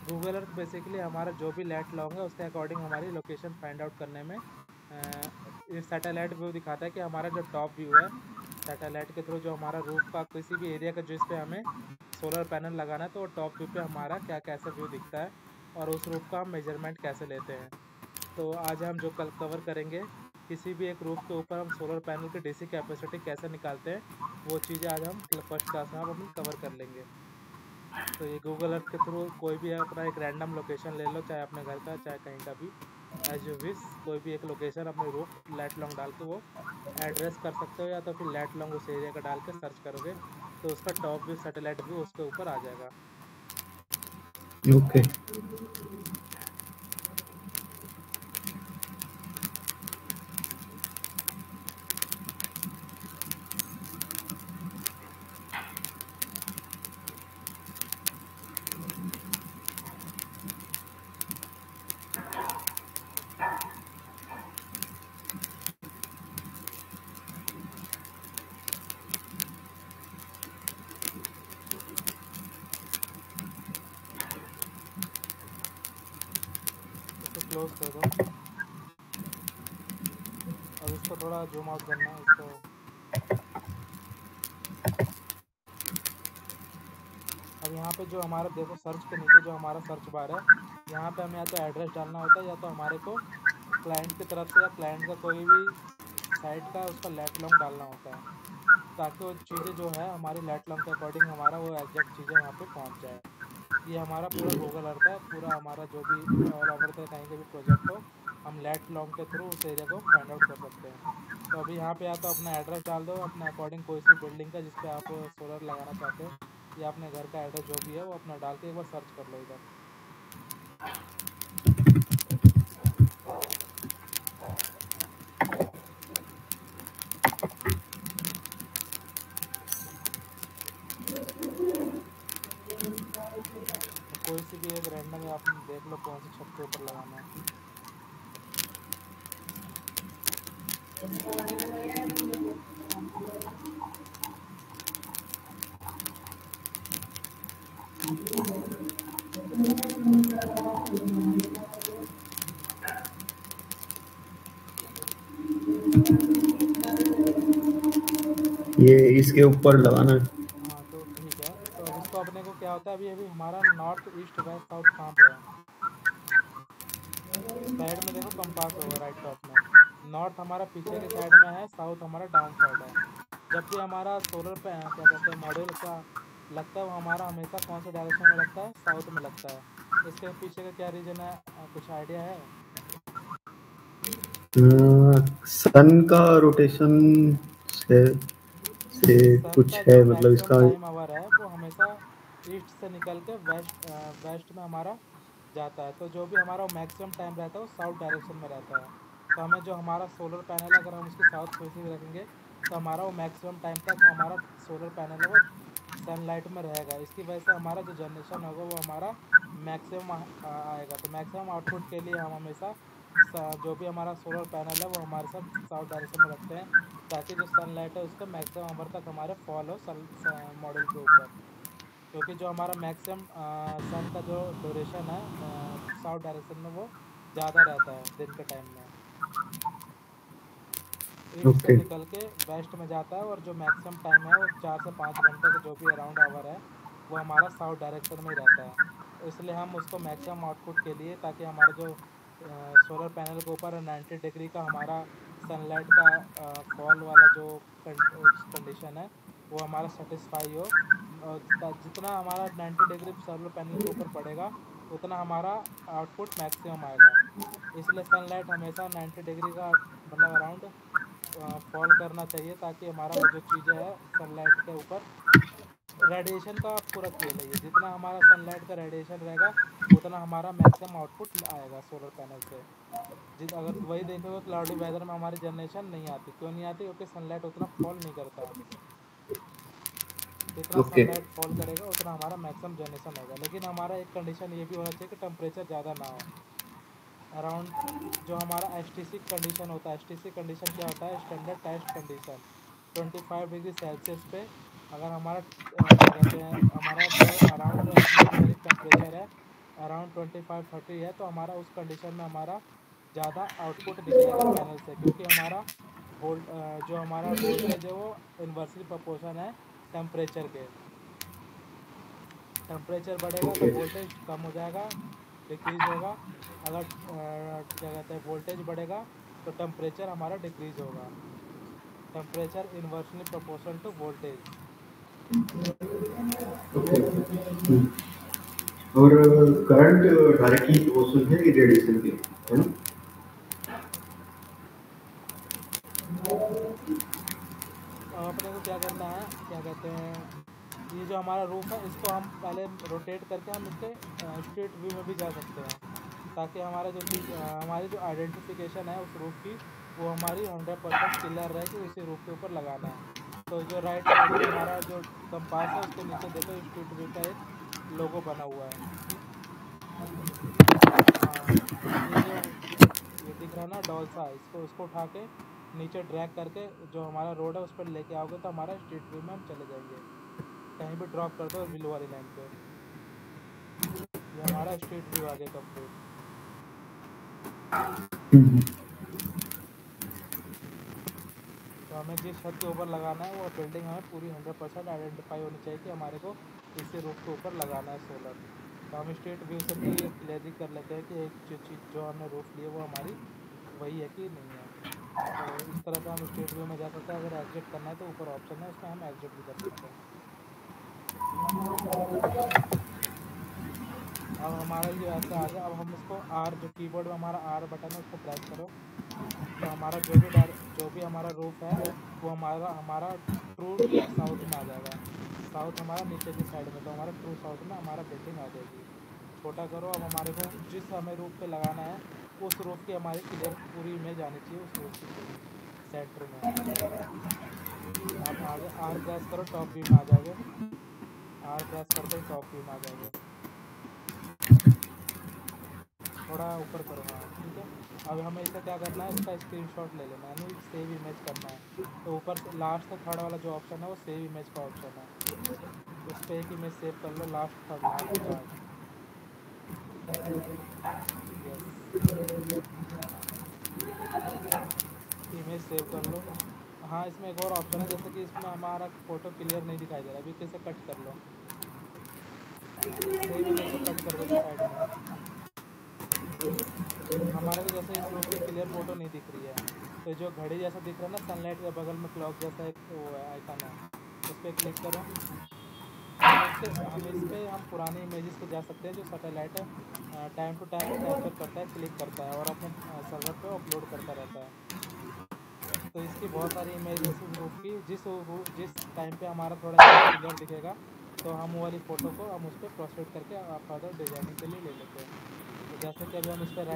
Google Earth basically हमारा जो भी लाइट लॉन्ग है उसके अकॉर्डिंग हमारी लोकेशन फाइंड आउट करने में ये सैटेलाइट व्यू दिखाता है कि हमारा जो टॉप व्यू है सैटेलाइट के थ्रू जो हमारा रूफ का किसी भी एरिया का जिस पे हमें सोलर पैनल लगाना है तो वो टॉप व्यू पे हमारा क्या कैसा व्यू दिखता है और उस रूफ का हम मेजरमेंट कैसे लेते हैं। तो आज हम जो कल कवर करेंगे किसी भी एक रूफ के ऊपर हम सोलर पैनल की डीसी कैपेसिटी कैसे निकालते हैं वो चीज़ें आज हम फर्स्ट क्लास में हम अपन कवर कर लेंगे। तो ये गूगल अर्थ के थ्रू कोई भी अपना एक रैंडम लोकेशन ले लो, चाहे अपने घर का चाहे कहीं का भी, एज यू विश कोई भी एक लोकेशन अपने रूफ लाइट लॉन्ग डाल के वो एड्रेस कर सकते हो, या तो फिर लाइट लॉन्ग उस एरिया का डाल के सर्च करोगे तो उसका टॉप व्यू सैटेलाइट व्यू उसके ऊपर आ जाएगा। ओके इसको क्लोज कर दो। अब इसको थोड़ा जूम आउट करना है इसको। अब यहाँ पे जो हमारा देखो सर्च के नीचे जो हमारा सर्च बार है, यहाँ पे हमें या तो एड्रेस डालना होता है या तो हमारे को क्लाइंट की तरफ से या क्लाइंट का कोई भी साइट का उसका लाइट लॉन्ग डालना होता है, ताकि वो चीज़ें जो है हमारी लाइट लॉन्ग के अकॉर्डिंग हमारा वो एग्जैक्ट चीज़ें वहाँ पे पहुँच जाए। ये हमारा पूरा गूगल अर्थ है, पूरा हमारा जो भी ऑल ओवर का कहीं का भी प्रोजेक्ट हो हम लाइट लॉन्ग के थ्रू उस एरिया को फाइंड आउट कर सकते हैं। तो अभी यहाँ पे या तो अपना एड्रेस डाल दो अपने अकॉर्डिंग, कोई सी बिल्डिंग का जिस पे आप सोलर लगाना चाहते हो, या अपने घर का एड्रेस जो भी है वो अपना डाल के एक बार सर्च कर लो इधर। तो कोई सी भी एक रैंडम आप देख लो कौन सी छत के ऊपर लगाना है। ये इसके ऊपर लगाना है। हाँ तो ठीक है, तो अब इसको अपने को क्या होता है, अभी अभी हमारा नॉर्थ ईस्ट वेस्ट साउथ कहाँ पे है, साइड में देखो कंपास होगा राइट टॉप में। नॉर्थ हमारा पीछे के साइड में है, साउथ हमारा डाउन साइड है। जब भी हमारा सोलर पे क्या कहते हैं मॉड्यूल का लगता है वो हमारा हमेशा कौन से डायरेक्शन में लगता है, साउथ में लगता है। इसके पीछे का क्या रीजन है, कुछ आइडिया है? सन का रोटेशन से सन कुछ का है जो मतलब मैक्सिमम इसका। टाइम आवर है वो हमेशा ईस्ट से निकल के वेस्ट में हमारा जाता है। तो जो भी हमारा मैक्सिमम टाइम रहता है वो साउथ डायरेक्शन में रहता है। तो हमें जो हमारा सोलर पैनल है अगर हम उसकी साउथ फेसिंग रखेंगे तो हमारा वो मैक्सिमम टाइम तक हमारा सोलर पैनल है वो सनलाइट में रहेगा। इसकी वजह से हमारा जो जनरेशन होगा वो हमारा मैक्सिमम आएगा। तो मैक्सिमम आउटपुट के लिए हम हमेशा जो भी हमारा सोलर पैनल है वो हमारे साथ साउथ डायरेक्शन में रखते हैं, ताकि जो सनलाइट है उसका मैक्सिमम आवर तक हमारे फॉल हो मॉडल के ऊपर। क्योंकि जो हमारा मैक्सिमम सन का जो ड्यूरेशन है साउथ डायरेक्शन में वो ज़्यादा रहता है दिन के टाइम में, ईस्ट से ओके निकल के वेस्ट में जाता है। और जो मैक्सिमम टाइम है वो 4 से 5 घंटे का जो भी अराउंड आवर है वो हमारा साउथ डायरेक्शन में ही रहता है। तो इसलिए हम उसको मैक्सिमम आउटपुट के लिए, ताकि हमारा जो सोलर पैनल के ऊपर 90 डिग्री का हमारा सनलाइट का फॉल वाला जो कंडीशन है वो हमारा सेटिस्फाई हो, और जितना हमारा 90 डिग्री सोलर पैनल के ऊपर पड़ेगा उतना हमारा आउटपुट मैक्सिमम आएगा। इसलिए सनलाइट हमेशा 90 डिग्री का मतलब अराउंड फॉल करना चाहिए, ताकि हमारा वो जो चीज़ें है सनलाइट के ऊपर रेडिएशन का पूरा खेल है। ये जितना हमारा सनलाइट का रेडिएशन रहेगा उतना हमारा मैक्सिमम आउटपुट आएगा सोलर पैनल से। जिस अगर वही देखोगे क्लाउडी वेदर में हमारी जनरेशन नहीं आती, क्यों नहीं आती, क्योंकि सनलाइट उतना फॉल नहीं करता। जितना ओके सनलाइट फॉल करेगा उतना हमारा मैक्सिमम जनरेशन होगा। लेकिन हमारा एक कंडीशन ये भी होना चाहिए कि टेम्परेचर ज़्यादा ना हो अराउंड। जो हमारा एसटीसी कंडीशन होता है, एसटीसी कंडीशन क्या होता है, standard test condition 25 degree Celsius पे अगर हमारा क्या कहते हैं हमारा जो अराउंड एटमॉस्फेरिक टेम्परेचर है अराउंड 25-30 है तो हमारा उस कंडीशन में हमारा ज़्यादा आउटपुट निकलेगा पैनल से, क्योंकि हमारा जो हमारा वोल्टेज है वो इन्वर्सली प्रोपोर्शन है टेम्परेचर के। टेम्परेचर बढ़ेगा तो ओके। वोल्टेज कम हो जाएगा, डिक्रीज़ होगा। अगर क्या कहते हैं वोल्टेज बढ़ेगा तो टेम्परेचर हमारा डिक्रीज़ होगा। Temperature inversely proportional to voltage. Okay. और करंट डायरेक्टली प्रोपोर्शनल है रेडिएशन के, है ना? अब अपने को क्या करना है, क्या कहते हैं, ये जो हमारा रूफ है इसको हम पहले रोटेट करके हम इसके स्ट्रीट व्यू में भी जा सकते हैं, ताकि हमारा जो चीज़ हमारी जो आइडेंटिफिकेशन है उस रूफ की वो हमारी 100% क्लियर रहे कि उसी रूफ के ऊपर लगाना है। तो जो राइट साइड में हमारा जो कंपास है उसके नीचे देखो स्ट्रीट व्यू का एक लोगो बना हुआ है। हाँ, ये दिख रहा है ना डॉल्सा, उसको उठा के नीचे ड्रैग करके जो हमारा रोड है उस पर लेके आओगे तो हमारा स्ट्रीट व्यू में हम चले जाएंगे। कहीं भी ड्रॉप कर दो ब्लू वाली लाइन पे, ये हमारा स्ट्रीट व्यू आ गया कंप्लीट। तो हमें जिस छत के ऊपर लगाना है वो बिल्डिंग हमें पूरी 100% आइडेंटिफाई होनी चाहिए कि हमारे को इसी रूफ के ऊपर लगाना है सोलर। तो हम स्ट्रीट व्यू से भी क्लियरली कर लेते हैं कि एक जो चीज़ जो हमने रूफ ली है वो हमारी वही है कि नहीं है। तो इस तरह से हम स्ट्रीट व्यू में जा सकते हैं। अगर एग्जिट करना है तो ऊपर ऑप्शन है, उसमें हम एग्जिट भी कर सकते हैं। अब हमारा जो ऐसा आ गया, अब हम इसको आर, जो कीबोर्ड में हमारा आर बटन है उसको प्रेस करो तो हमारा जो भी हमारा रूफ है वो हमारा ट्रू साउथ में आ जाएगा। साउथ हमारा नीचे की साइड में, तो हमारा ट्रू साउथ में हमारा बिल्डिंग आ जाएगी। छोटा करो। अब हमारे को जिस हमें रूफ पे लगाना है उस रूफ की हमारी क्लियर पूरी इमेज आनी चाहिए, उस रूफ की पूरी सेंटर में। आप आगे आर प्रेस करो, टॉप व्यू में आ जाओगे। आर प्रेस करते ही टॉप व्यू में आ जाओगे। थोड़ा ऊपर करो, हाँ ठीक है। अब हमें इसे क्या करना है, इसका स्क्रीनशॉट ले लेना है, यानी सेव इमेज करना है। तो ऊपर से लास्ट से थर्ड वाला जो ऑप्शन है वो सेव इमेज का ऑप्शन है, उस पर एक इमेज सेव कर लो, लास्ट थर्ड लाइन के बाद। यस, इमेज सेव कर लो। हाँ, इसमें एक और ऑप्शन है, जैसे कि इसमें हमारा फ़ोटो क्लियर नहीं दिखाई दे रहा, अभी इसे कट कर लो। सेव इमेज को कट कर दो जो साइड में है। हमारे को जैसे इस रूफ की क्लियर फ़ोटो नहीं दिख रही है, तो जो घड़ी जैसा दिख रहा है ना सनलाइट के बगल में क्लॉक जैसा एक वो है आइकन है, उस पर क्लिक करो। हम इस पर हम पुरानी इमेजेस पे जा सकते हैं जो satellite time to time capture करता है, क्लिक करता है और अपने सर्वर पे अपलोड करता रहता है। तो इसकी बहुत सारी इमेजेस उस रूफ की, जिस टाइम पे हमारा थोड़ा क्लियर दिखेगा तो हम वो वाली फ़ोटो को हम उस पर प्रोसीड करके फर्दर डिजाइनिंग के लिए ले लेते हैं। तो जैसे कि अभी हम इस पर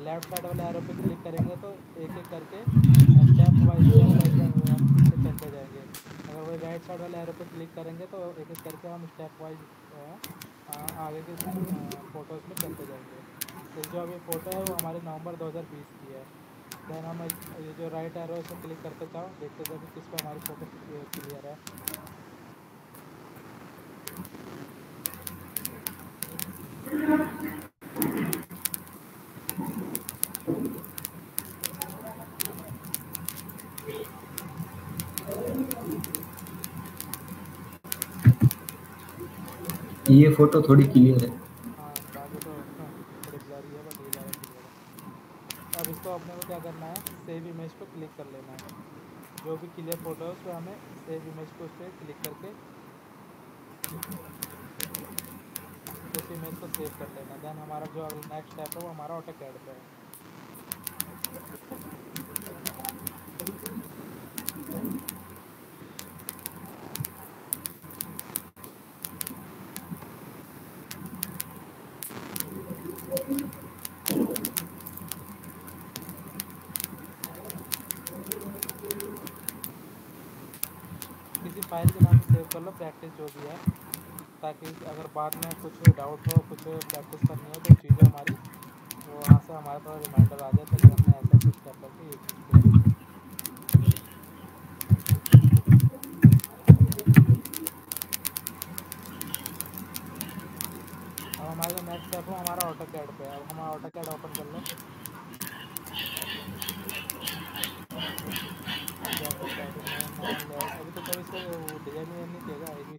लेफ्ट साइड वाले एरो पे क्लिक करेंगे तो एक एक करके स्टेप वाइज हम पीछे चलते जाएंगे। अगर वही राइट साइड वाले एरो पे क्लिक करेंगे तो एक एक करके हम स्टेप वाइज आगे के फ़ोटोज़ में चलते जाएंगे। तो जो अभी फ़ोटो है वो हमारे नवंबर 2020 की है। देन हम ये जो राइट एरो इसे क्लिक करते जाओ, देखते जाओ कि किस पे हमारी फ़ोटो क्लियर है। ये फोटो थोड़ी क्लियर है। हाँ, बाकी तो थोड़ी ब्लरी है, बट ये ज़्यादा क्लियर है। अब इसको अपने को क्या करना है, सेव इमेज पे क्लिक कर लेना है। जो भी क्लियर फ़ोटो है उस पर हमें सेव इमेज पे उस पर क्लिक करके उस इमेज को सेव कर लेना। देन हमारा जो अगला नेक्स्ट स्टेप है वो हमारा ऑटोकैड पे है। किसी फाइल के नाम से सेव कर लो, प्रैक्टिस जो भी है, ताकि अगर बाद में कुछ डाउट हो, कुछ प्रैक्टिस करनी हो तो चीज़ें हमारी वो वहाँ से हमारे पास रिमाइंडर आ जाए कि हमने ऐसा कुछ स्टेप करके ये चीज़ किया था। अब हमारा जो नेक्स्ट स्टेप है हमारा ऑटो कैड पे है। अब हम ऑटो कैड ओपन कर लो, जैसे स्टार्टिंग में नॉन लेआउट। अभी तो कभी इसका डिजाइन नहीं किया गया आई भी।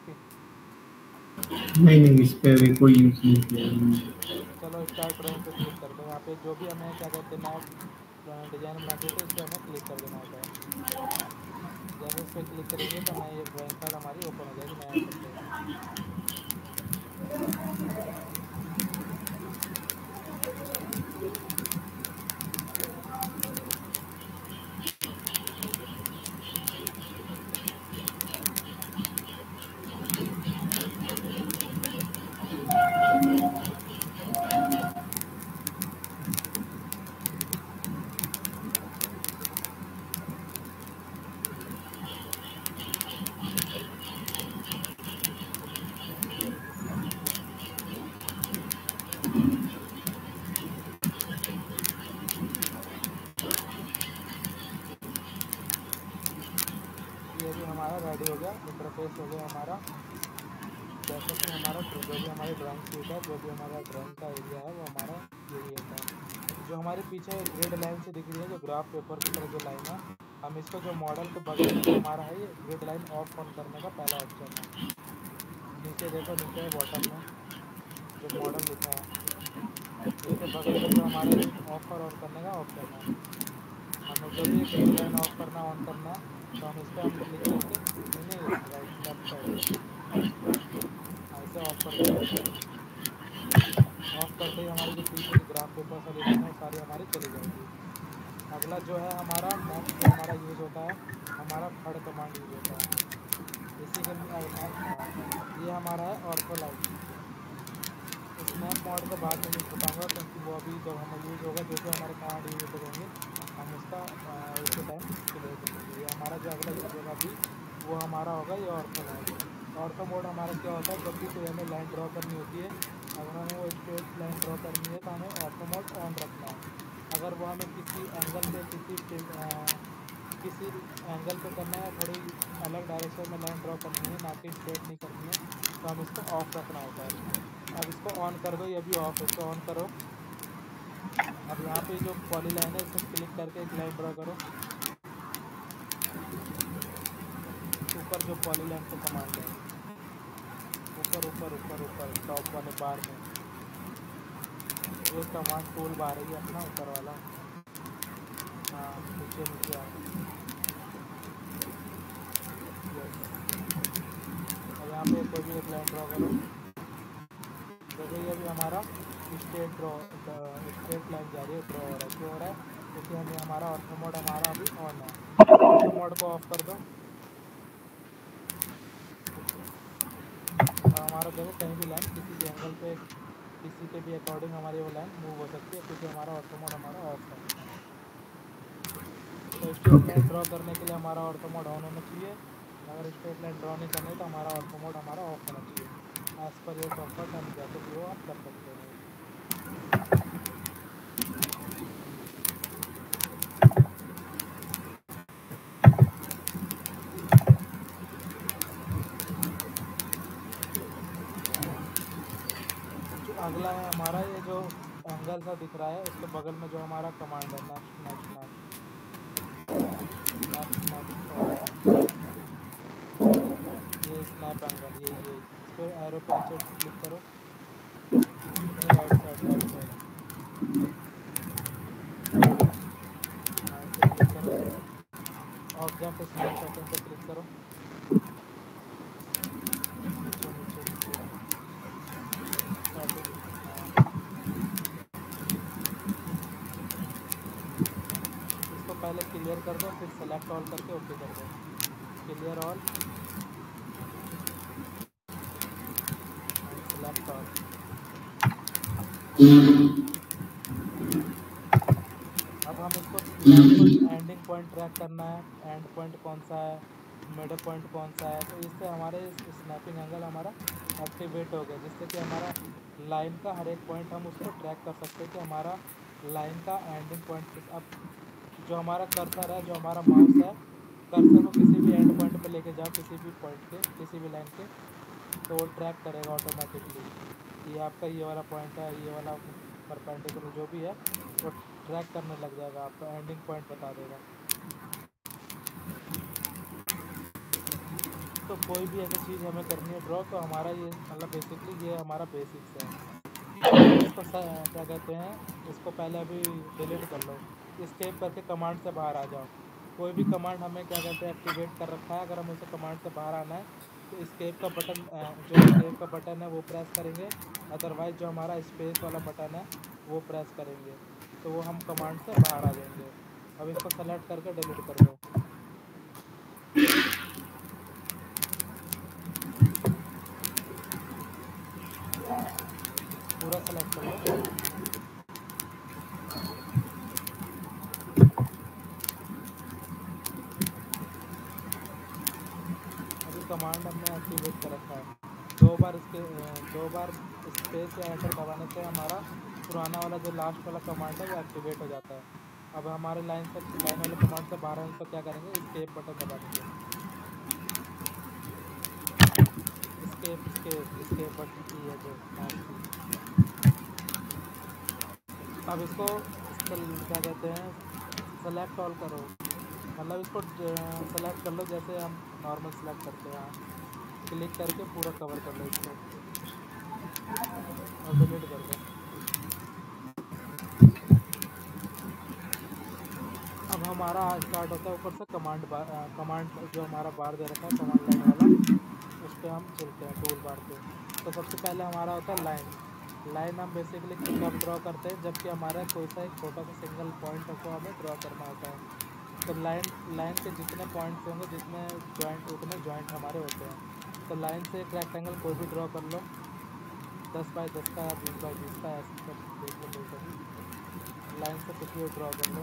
नहीं नहीं, इस पे अभी कोई यूज नहीं किया हमने। चलो स्टार्ट ड्राइंग पे क्लिक कर दो। यहाँ पे जो भी हमें क्या कहते हैं नया डिजाइन बना चाहिए तो इस पर हमें क्लिक कर देना होता है। जैसे इस पर क्लिक करेंगे तो नई एक ड्राइंग पैड हमारी ओपन हो जाएगी नया इंटरफेस। ये भी हमारा रेडी हो गया, इंटरफेस हो गया हमारा। जैसे कि हमारा जो भी हमारी ड्राइंग शीट है, जो भी हमारा ड्राइंग का एरिया है वो हमारा यही होता है। जो हमारे पीछे ग्रिड लाइन से दिख रही है, जो ग्राफ पेपर की तरह जो लाइन है, हम इसको जो मॉडल के बगल में जो हमारा है ये ग्रिड लाइन ऑफ ऑन करने का पहला ऑप्शन है। नीचे देखो, नीचे बॉटम में जो मॉडल लिखा है इसके बगल में जो हमारा ये ऑफ और ऑन करने का ऑप्शन है। हमें जो भी ग्रिड लाइन ऑफ करना ऑन करना है तो हम इस पर हम क्लिक करके नहीं राइट लेफ्ट साइड पे ऐसे ऑफ कर देंगे। ऑफ करते ही हमारी जो पीछे की ग्राफ पेपर वाली लाइन है वो सारी हमारी चली जाएगी। अगला जो है हमारा नेक्स्ट जो हमारा यूज़ होता है, हमारा थर्ड कमांड यूज़ होता है। इसी के ये हमारा है ऑर्थोलाइन। स्नैप मॉड को बाद में यूज़ बताऊँगा क्योंकि वो अभी जब हमें यूज़ होगा जो जो हमारे कमांड यूज़ करेंगे हम उसका उसी टाइम क्लियर कर देंगे। ये हमारा जो अगला यूज़ होगा अभी वो हमारा होगा ये ऑर्थोलाइन। ऑर्थो मोड हमारा क्या होता है, जब भी कोई हमें लाइन ड्रॉ करनी होती है, अगर हमें वो स्ट्रेट लाइन ड्रॉ करनी है तो हमें ऑर्थो मोड ऑन रखना है। अगर वो हमें किसी एंगल से किसी एंगल पे करना है, थोड़ी अलग डायरेक्शन में लाइन ड्रॉ करनी है, ना कि स्ट्रेट नहीं करनी है, तो हम इसको ऑफ रखना होता है। अब इसको ऑन कर दो, ये भी ऑफ, इसको ऑन करो। अब यहाँ पे जो पॉली लाइन है इस पर क्लिक करके एक लाइन ड्रॉ करो। ऊपर जो पॉली लाइन का कमांड है, ऊपर ऊपर ऊपर ऊपर टॉप वाले बार में एक कमांड टूल बार है अपना ऊपर वाला। हाँ नीचे नीचे आओ। यस, अब यहाँ पे कोई भी एक लाइन ड्रॉ करो। देखो ये भी हमारा स्ट्रेट लाइन जा रही है, ड्रॉ हो रहा है। क्यों हो रहा है? क्योंकि हमें हमारा ऑर्थो मोड हमारा अभी ऑन है। ऑर्थो मोड को ऑफ कर दो। हमारा देखो कहीं भी लाइन किसी भी एंगल पे किसी के भी अकॉर्डिंग हमारी वो लाइन मूव हो सकती है क्योंकि हमारा ऑर्थो मोड हमारा ऑफ है। तो स्ट्रेट लाइन ड्रॉ करने के लिए हमारा ऑर्थो मोड ऑन होना चाहिए। अगर स्ट्रेट लाइन ड्रॉ नहीं करनी तो हमारा ऑर्थो मोड हमारा ऑफ होना चाहिए। As per your comfort and जैसे भी हो आप कर सकते हो। जो अगला है हमारा ये जो एंगल सा दिख रहा है उसके बगल में जो हमारा कमांड है next next next next next ये स्नैप एंगल ये इस पर एरो पे नीचे क्लिक करो। नहीं राइट साइड लेफ्ट साइड, हाँ इस पर क्लिक करो। ऑब्जेक्ट स्नैप सेटिंग पे क्लिक करो। नीचे नीचे नीचे सेटिंग, हाँ इसको पहले क्लियर कर दो, फिर सेलेक्ट ऑल करके ओके कर दो। Clear all and select all. अब हम इसको एंडिंग पॉइंट ट्रैक करना है, एंड पॉइंट कौन सा है, मिडल पॉइंट कौन सा है, तो इससे हमारे स्नैपिंग एंगल हमारा एक्टिवेट हो गया, जिससे कि हमारा लाइन का हर एक पॉइंट हम उसको ट्रैक कर सकते हैं कि हमारा लाइन का एंडिंग पॉइंट। अब जो हमारा कर्सर है, जो हमारा माउस है, कर्सर को किसी भी एंड पॉइंट पे लेके जाओ, किसी भी पॉइंट के, किसी भी लाइन के, तो वो ट्रैक करेगा ऑटोमेटिकली। ये आपका ये वाला पॉइंट है, ये वाला परपेंडिकुलर जो भी है वो ट्रैक करने लग जाएगा, आपका एंडिंग पॉइंट बता देगा। तो कोई भी ऐसी चीज़ हमें करनी है ड्रॉ, तो हमारा ये मतलब बेसिकली ये हमारा बेसिक्स है। इसको क्या कहते हैं, इसको पहले अभी डिलीट कर लो, एस्केप करके कमांड से बाहर आ जाओ। कोई भी कमांड हमें क्या कहते हैं एक्टिवेट कर रखा है, अगर हमें उसे कमांड से बाहर आना है तो एस्केप का बटन, जो एस्केप का बटन है वो प्रेस करेंगे, अदरवाइज जो हमारा स्पेस वाला बटन है वो प्रेस करेंगे, तो वो हम कमांड से बाहर आ जाएंगे। अब इसको सेलेक्ट करके डिलीट कर दो। पूरा सेलेक्ट कर लो। अभी कमांड हमने एक्टिवेट कर रखा है, दो बार स्पेस या एंटर दबाने से हमारा पुराना वाला जो लास्ट वाला कमांड है वो एक्टिवेट हो जाता है। अब हमारे लाइन वाले कमांड से बाहर आने तो क्या करेंगे, एस्केप बटन दबा देंगे। एस्केप बटन की है जो माउस की। अब इसको क्या कहते हैं, सेलेक्ट ऑल करो, मतलब इसको सेलेक्ट कर लो जैसे हम नॉर्मल सेलेक्ट करते हैं। क्लिक करके पूरा कवर कर लो इसको और डिलीट कर दो। अब हमारा स्टार्ट होता है ऊपर से कमांड जो हमारा बार दे रखा है कमांड लाइन वाला, उस पर हम चलते हैं टूल बार पे। तो सबसे पहले हमारा होता है लाइन हम बेसिकली कब ड्रॉ करते हैं, जबकि हमारा कोई सा एक छोटा सा सिंगल पॉइंट को हमें ड्रॉ करना होता है। तो लाइन के जितने पॉइंट्स होंगे, जितने जॉइंट, उतने जॉइंट हमारे होते हैं। तो लाइन से एक रेक्टेंगल कोई भी ड्रॉ कर लो, 10 बाई 10 का या 20 बाई 20 का, ऐसे सब देख लो कोई सा भी। लाइन से कुछ भी ड्रॉ कर लो,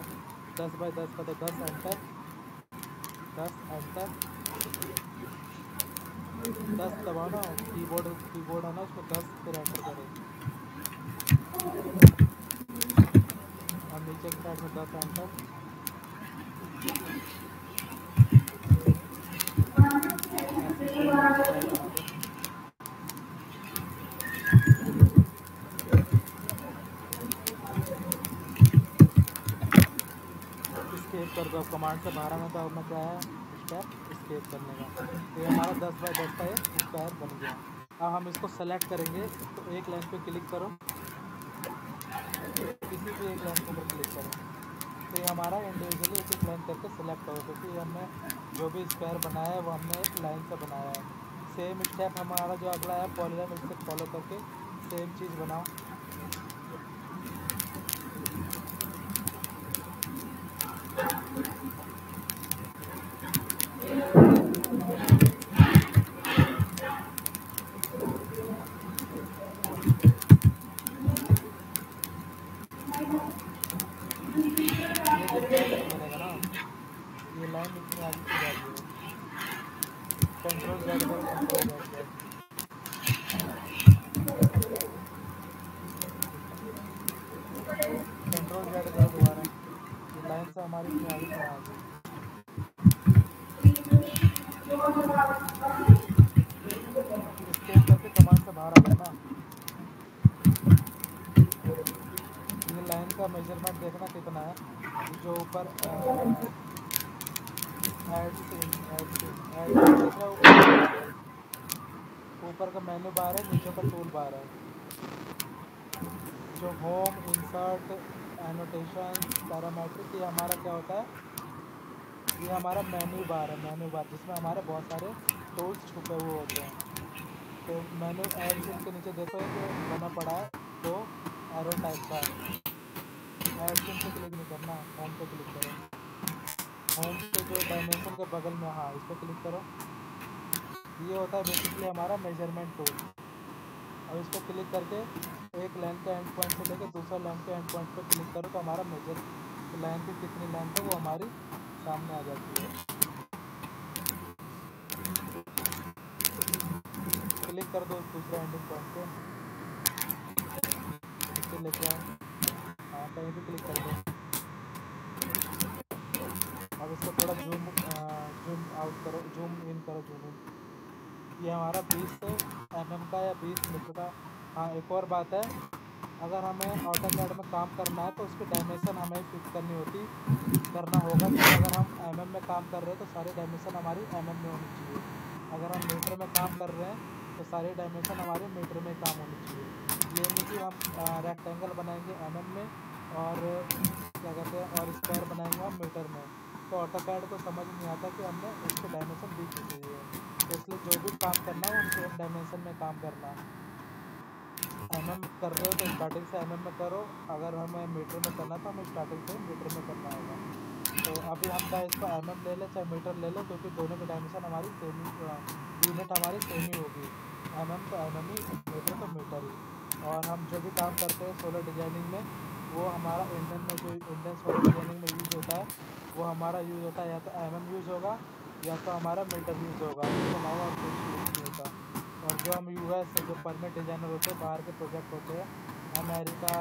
10 बाई 10 का तो 10 एंटर, 10 एंटर, 10 दबाओ ना, कीबोर्ड है ना उसको 10 फिर एंटर करो, और नीचे की साइड में 10 एंटर। ऐसे कोई भी स्क्वायर बना दो। एस्केप कर दो। अब कमांड से बाहर आना तो अपना क्या है स्टेप, एस्केप करने का। तो ये हमारा 10 बाई 10 का एक स्क्वायर बन गया। अब हम इसको सेलेक्ट करेंगे, तो एक लाइन पे क्लिक करो, किसी भी एक लाइन के ऊपर क्लिक करो, तो ये हमारा इंडिविजुअली एक एक लाइन करके सेलेक्ट करो, क्योंकि हमने जो भी स्क्वायर बनाया है वो हमने एक लाइन से बनाया है। सेम स्टेप हमारा जो अगला है पॉलीलाइन, उससे फॉलो करके सेम चीज़ बनाओ। ये देखो नहीं बनेगा ना, ये लाइन इतनी आगे की जा रही है। कंट्रोल Z करो, कंट्रोल Z करो दोबारा, ये लाइन से हमारी इतनी आगे क्यों आ गई। एस्केप करके कमांड से बाहर आ जाना। ये लाइन का मेजरमेंट देखना कितना है, जो ऊपर ऐड सीन देख रहा है, ऊपर का मेन्यू बार है, नीचे का टूल बार है। जो होम, इंसर्ट, एनोटेशन, पैरामेट्रिक, ये हमारा क्या होता है, ये हमारा मेन्यू बार है। मेन्यू बार जिसमें हमारे बहुत सारे टूल्स छुपे हुए होते हैं। तो मेन्यू ऐड सीन के नीचे देखो एक बना पड़ा है, तो एरो टाइप का। ऐड सीन पे क्लिक नहीं करना, होम पे क्लिक करो। होम पे जो डायमेंशन के बगल में, हाँ इस पर क्लिक करो। ये होता है बेसिकली हमारा मेजरमेंट टूल। अब इस पर क्लिक करके एक लाइन के एंड पॉइंट से लेकर दूसरा लाइन के एंड पॉइंट पर क्लिक करो, तो हमारा मेजर लाइन की कितनी लेंथ है वो हमारी सामने आ जाती है। क्लिक कर दो दूसरा एंडिंग पॉइंट पे, नीचे लेके आओ, हाँ कहीं भी क्लिक कर दो। अब इसको थोड़ा जूम आउट करो, जूम इन करो, जूम इन। ये हमारा 20 mm का या 20 मीटर का हाँ, एक और बात है, अगर हमें ऑटोकैड में काम करना है तो उसकी डायमेंशन हमें फिक्स करना होगा कि अगर हम mm में काम कर रहे हैं तो सारी डायमेंशन हमारी mm में होनी चाहिए। अगर हम मीटर में काम कर रहे हैं तो सारी डायमेंशन हमारे मीटर में काम होनी चाहिए। ये नहीं कि हम रेक्टेंगल बनाएंगे mm में और क्या कहते हैं और स्क्वायर बनाएंगे हम मीटर में, तो ऑटोकैड को समझ नहीं आता कि हमने उसकी डायमेंशन दी कितनी है। तो इसलिए जो भी काम करना हो हम सेम डायमेंशन में काम करना। mm कर रहे हो तो स्टार्टिंग से mm में करो, अगर हमें मीटर में करना तो हमें स्टार्टिंग से मीटर में करना होगा। तो अभी हम चाहे इसको mm ले लें चाहे मीटर ले लें, क्योंकि दोनों की डायमेंशन हमारी सेम ही, यूनिट हमारी सेम ही होगी। mm तो mm ही, मीटर तो मीटर ही। और हम जो भी काम करते हैं सोलर डिजाइनिंग में, वो हमारा इंडियन सोलर डिजाइनिंग में यूज़ होता है, वो हमारा यूज़ होता है या तो mm यूज़ होगा या तो हमारा मीटर यूज़ होगा, इसके अलावा और कोई यूज़ नहीं होता। और जो हम यूएस जो परमिट डिजाइनर होते हैं, बाहर के प्रोजेक्ट होते हैं, अमेरिका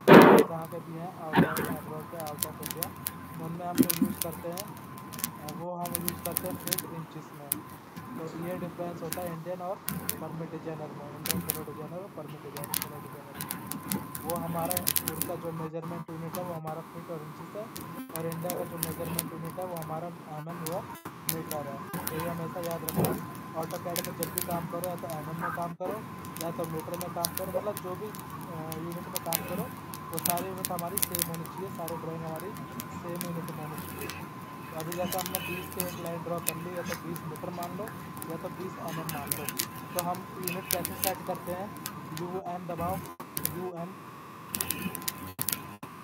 कंट्री जहाँ के भी हैं, आउट ऑफ एब्रॉड के, आउट ऑफ इंडिया, उनमें हम जो यूज़ करते हैं वो हम यूज़ करते हैं फीट इंचज़ में। तो ये डिफरेंस होता है इंडियन और परमिट डिजाइनर में, इंडियन सोलर डिजाइनर और परमिट डिजाइनर सोलर डिजाइनर में। वो हमारा उनका जो मेजरमेंट यूनिट है वो हमारा फीट और इंचज़ है, और इंडिया का जो मेजरमेंट यूनिट है वो हमारा mm और मीटर है। तो ये हमेशा याद रखना, ऑटोकैड में जब भी काम करो या तो mm में काम करो या तो मीटर में काम करो, मतलब जो भी यूनिट में काम करो वो सारी यूनिट हमारी सेम होनी चाहिए, सारी ड्राइंग हमारी सेम यूनिट में होनी चाहिए। तो अभी जैसे हमने 20 से एक लाइन ड्रॉ कर ली, या तो 20 मीटर मान लो या तो 20 mm मान लो। तो हम यूनिट कैसे सेट करते हैं, UN दबाओ, UN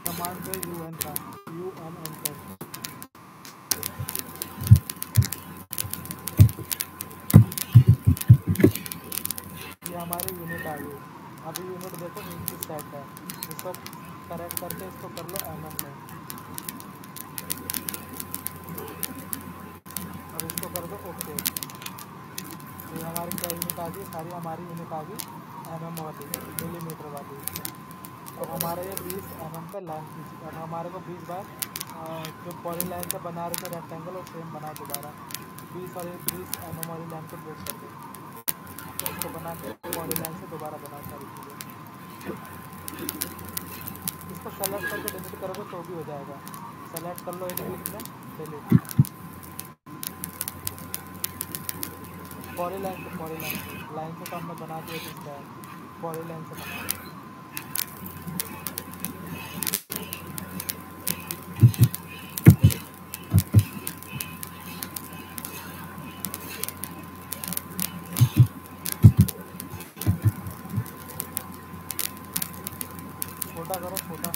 कमांड जो UN का UN एंटर, ये हमारी यूनिट आ गई। अभी यूनिट देखो इंच सेट है, इसको करेक्ट करके इसको कर लो mm में, और इसको कर दो ओके। तो ये हमारी क्या यूनिट आ गई, सारी हमारी यूनिट आ गई mm वाली, मिलीमीटर वाली। तो हमारे ये 20 mm पे लाइन खींची। अब हमारे को 20 बार जो पॉली लाइन से बना रहे थे रेक्टेंगल, और सेम बना दोबारा 20 और 20 mm वाली लाइन को ब्रेक कर दो, इसको बना के पॉली लाइन से दोबारा बनाओ सारी चीज़ें। इसको सेलेक्ट करके डिलीट करोगे तो भी हो जाएगा, सेलेक्ट कर लो एक क्लिक में, डिलीट। पॉली लाइन से लाइन से तो हमने बना दिया थी स्क्वायर, पॉली लाइन से बनाओ। छोटा करो, छोटा।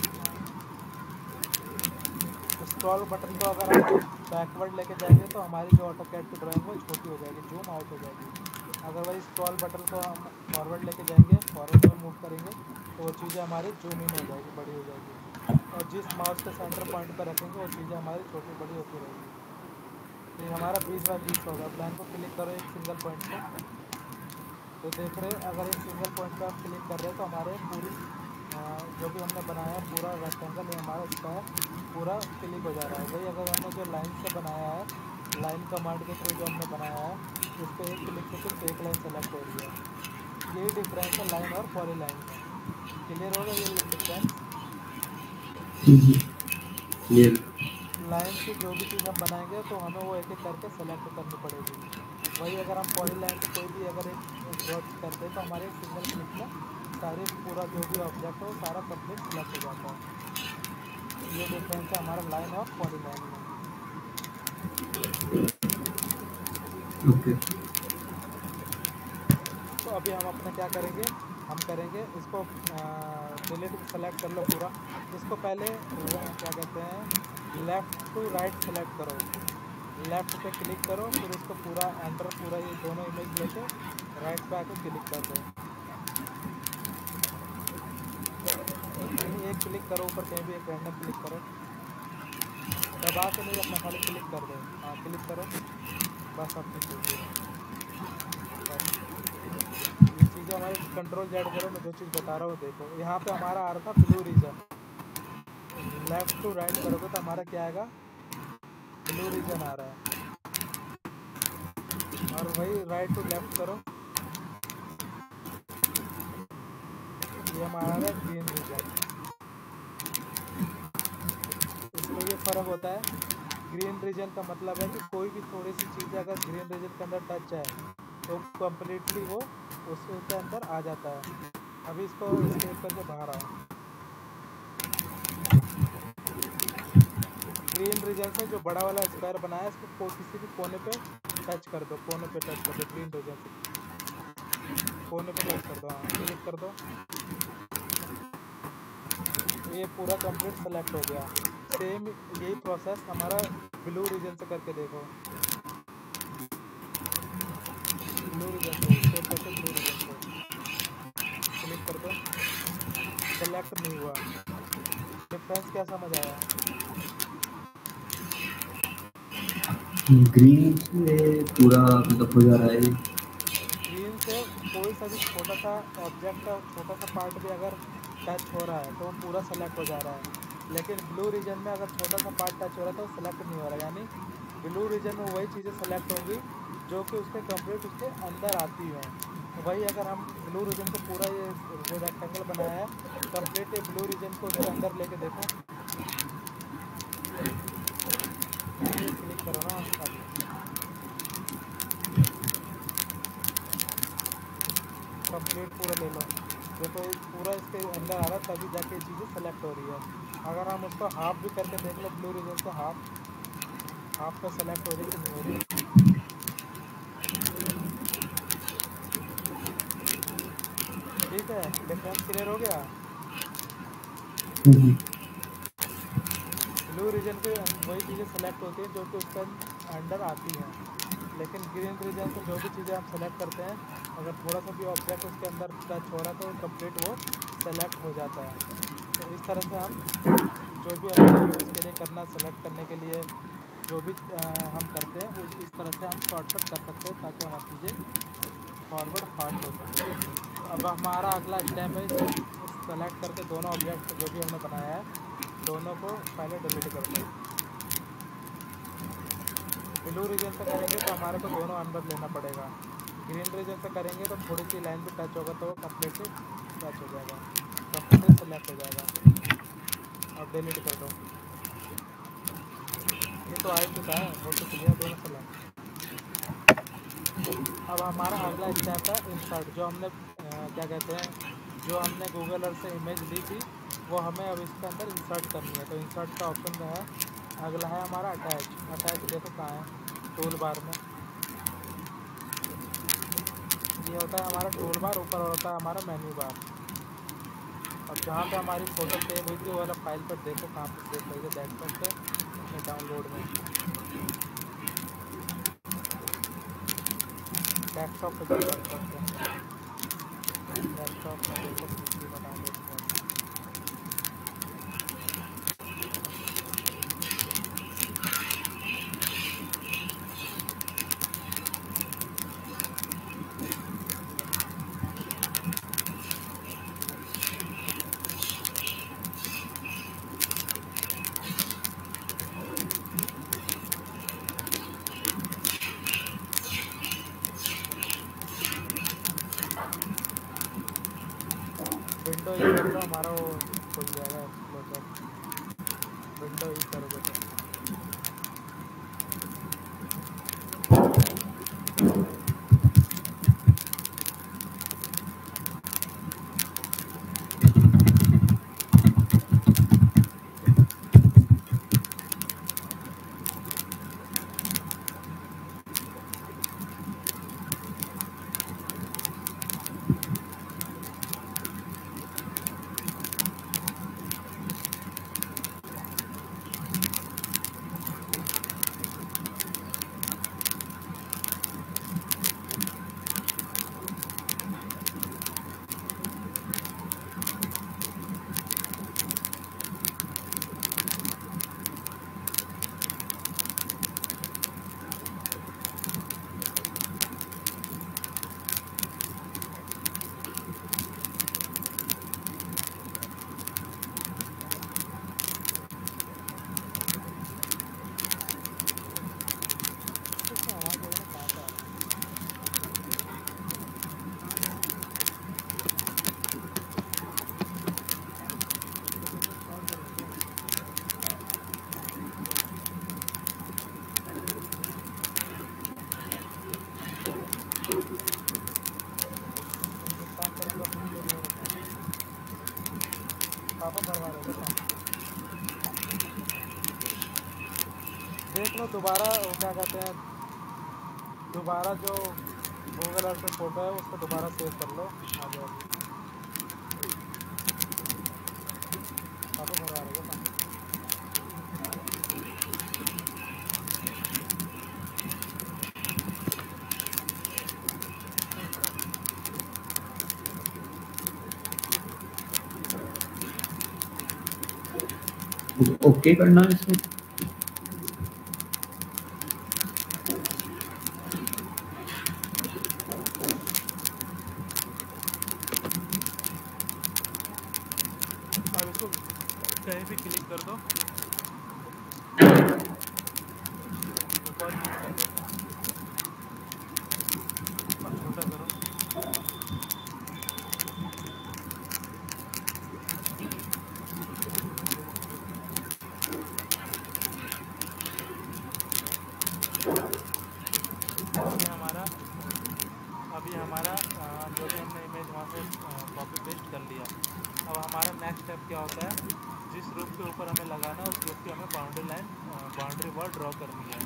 स्क्रॉल बटन को अगर हम बैकवर्ड लेके जाएंगे तो हमारी जो ऑटोकैड की ड्राइंग वो छोटी हो जाएगी, जूम आउट हो जाएगी। अगर वही स्क्रॉल बटन को हम फॉरवर्ड लेके जाएंगे, फॉरवर्ड में मूव करेंगे तो वो चीज़ें हमारी जूम इन हो जाएगी, बड़ी हो जाएगी। और जिस माउस के सेंटर पॉइंट पर रखेंगे वो चीज़ें हमारी छोटी बड़ी होती रहेगी। तो ये हमारा 20 बाय 20 होगा। अब लाइन को क्लिक करो एक सिंगल पॉइंट पे, तो देख रहे अगर एक सिंगल पॉइंट पे हम क्लिक कर रहे हैं तो हमारे पूरी जो भी हमने बनाया है पूरा रेक्टेंगल है हमारा स्क्वायर पूरा क्लिक हो जा रहा है। वही अगर हमने जो लाइन से बनाया है, लाइन कमांड के थ्रू जो हमने बनाया है, उस पर एक क्लिक से सिर्फ एक लाइन सेलेक्ट हो रही है। यही डिफरेंस है लाइन और पॉली लाइन में। क्लियर होगा ये डिफरेंस? लाइन की जो भी चीज़ हम बनाएंगे तो हमें वो एक एक करके सेलेक्ट करनी पड़ेगी। वही अगर हम पॉली लाइन से कोई भी अगर एक ड्रॉ करते हैं तो हमारे एक सिंगल क्लिक में सारे पूरा जो भी ऑब्जेक्ट हो सारा कंप्लीट सिलेक्ट हो जाता है। ये डिफरेंस है हमारा लाइन और पॉली लाइन में। ओके। तो अभी हम अपना क्या करेंगे, हम करेंगे इसको डिलीट सेलेक्ट कर लो पूरा। इसको पहले क्या कहते हैं लेफ़्ट टू राइट सेलेक्ट करो, लेफ़्ट पे क्लिक करो, फिर इसको पूरा एंटर पूरा ये दोनों इमेज लेके राइट पे आके क्लिक कर दो। नहीं एक क्लिक करो ऊपर कहीं भी, एक रैंडम क्लिक करो, दबा के नहीं रखना, खाली क्लिक कर दो। हाँ क्लिक करो बस, अब ठीक हो गया। बस ये चीज़ें हमारे कंट्रोल जेड करो, मैं जो चीज़ बता रहा हूँ देखो। यहाँ पे हमारा आ रहा था blue region, left to right करोगे तो हमारा क्या आएगा, ब्लू रीजन आ रहा है। और वही राइट टू लेफ़्ट करो, ये हमारा है ग्रीन रीजन। इसमें ये फ़र्क होता है, ग्रीन रीजन का मतलब है कि कोई भी थोड़ी सी चीज़ अगर ग्रीन रीजन के अंदर टच है तो कम्प्लीटली वो उसके अंदर आ जाता है। अभी इसको स्केप करके बाहर आओ। ग्रीन रीजन से जो बड़ा वाला स्क्वायर बनाया है इसको किसी भी कोने पे टच कर दो, कोने पे टच कर दो, ग्रीन रीजन से कोने पे टच कर दो। हाँ, क्लिक कर दो, ये पूरा कंप्लीट सेलेक्ट हो गया। सेम यही प्रोसेस हमारा ब्लू रीजन से करके देखो। ब्लू रीजन से स्केप करके ब्लू रीजन से क्लिक कर दो, सेलेक्ट नहीं हुआ। डिफरेंस क्या समझ आया? ग्रीन से पूरा मतलब हो जा रहा है। ग्रीन से कोई सा भी छोटा सा ऑब्जेक्ट का छोटा सा पार्ट भी अगर टच हो रहा है तो वो पूरा सेलेक्ट हो जा रहा है। लेकिन ब्लू रीजन में अगर छोटा सा पार्ट टच हो रहा है तो वो सेलेक्ट नहीं हो रहा है। यानी ब्लू रीजन में वही चीज़ें सेलेक्ट होंगी जो कि उसके कंप्लीट उसके अंदर आती हैं। वही अगर हम ब्लू रीजन को पूरा ये जो रेक्टेंगल बनाया है कंप्लीट ये ब्लू रीजन को उसके अंदर लेके देखो, ये क्लिक करो ना अभी, कंप्लीट पूरा ले लो। देखो ये पूरा इसके अंदर आ रहा है तभी जाके ये चीज़ें सेलेक्ट हो रही है। अगर हम उसको हाफ भी करके देख लो, ब्लू रीजन से हाफ पे सेलेक्ट हो रही कि नहीं हो रही। ठीक है, डिफरेंस क्लियर हो गया। ब्लू रीजन के वही चीज़ें सेलेक्ट होती हैं जो कि उसके अंदर आती हैं, लेकिन ग्रीन रीजन से जो भी चीज़ें हम सेलेक्ट करते हैं अगर थोड़ा सा भी ऑब्जेक्ट उसके अंदर टच हो रहा है तो कंप्लीट वो सेलेक्ट हो जाता है। तो इस तरह से हम जो भी अपने यूज़ के लिए करना, सेलेक्ट करने के लिए जो भी हम करते हैं इस तरह से हम शॉर्टकट कर सकते हैं ताकि हमारी चीज़ें फॉरवर्ड फास्ट हो सके। अब हमारा अगला स्टेप है सेलेक्ट करके दोनों ऑब्जेक्ट जो भी हमने बनाया है दोनों को पहले डिलीट कर दो। ब्लू रीजन से करेंगे तो हमारे को दोनों अंदर लेना पड़ेगा, ग्रीन रीजन से करेंगे तो थोड़ी सी लाइन भी टच होगा तो वो कम्प्लीटली टच हो जाएगा, कम्प्लीटली सेलेक्ट हो जाएगा। अब डिलीट कर दो। ये तो आ ही चुका है, हो तो क्लियर दोनों सेलेक्ट। अब हमारा अगला स्टेप है इंसर्ट। जो हमने क्या कहते हैं, जो हमने गूगल अर्थ से इमेज ली थी वो हमें अब इसके अंदर इंसर्ट करनी है। तो इंसर्ट का ऑप्शन है, अगला है हमारा अटैच देखो कहाँ है, टूल बार में। ये होता है हमारा टूल बार, ऊपर होता है हमारा मेन्यू बार। अब जहाँ पे हमारी फ़ोटो सेव हुई थी वो वाला फाइल पर देखो कहाँ पे सेव हुई है, डेस्कटॉप पे अपने डाउनलोड में, डेस्कटॉप पे जाओ, डेस्कटॉप में देखो पीसी में डाउनलोड किया। विंडो ई कर लो, हमारा वो खुल जाएगा एक्सप्लोजर। विंडो ई करोगे तो पापा भरवा रहे थे। देख लो दोबारा, वो क्या कहते हैं, दोबारा जो गूगल अर्थ पे फोटो है उसको दोबारा सेव कर लो, आ जाएगी। पापा भरवा रहे थे। ओके करना है इसमें। अब इसको कहीं भी क्लिक कर दो, एक और क्लिक कर दो, अब छोटा करो। अभी हमारा जो भी हमने इमेज वहाँ से कॉपी पेस्ट कर लिया। अब हमारा नेक्स्ट स्टेप क्या होता है, जिस रूप के ऊपर हमें लगाना है उस रूप की हमें बाउंड्री वॉल ड्रॉ करनी है।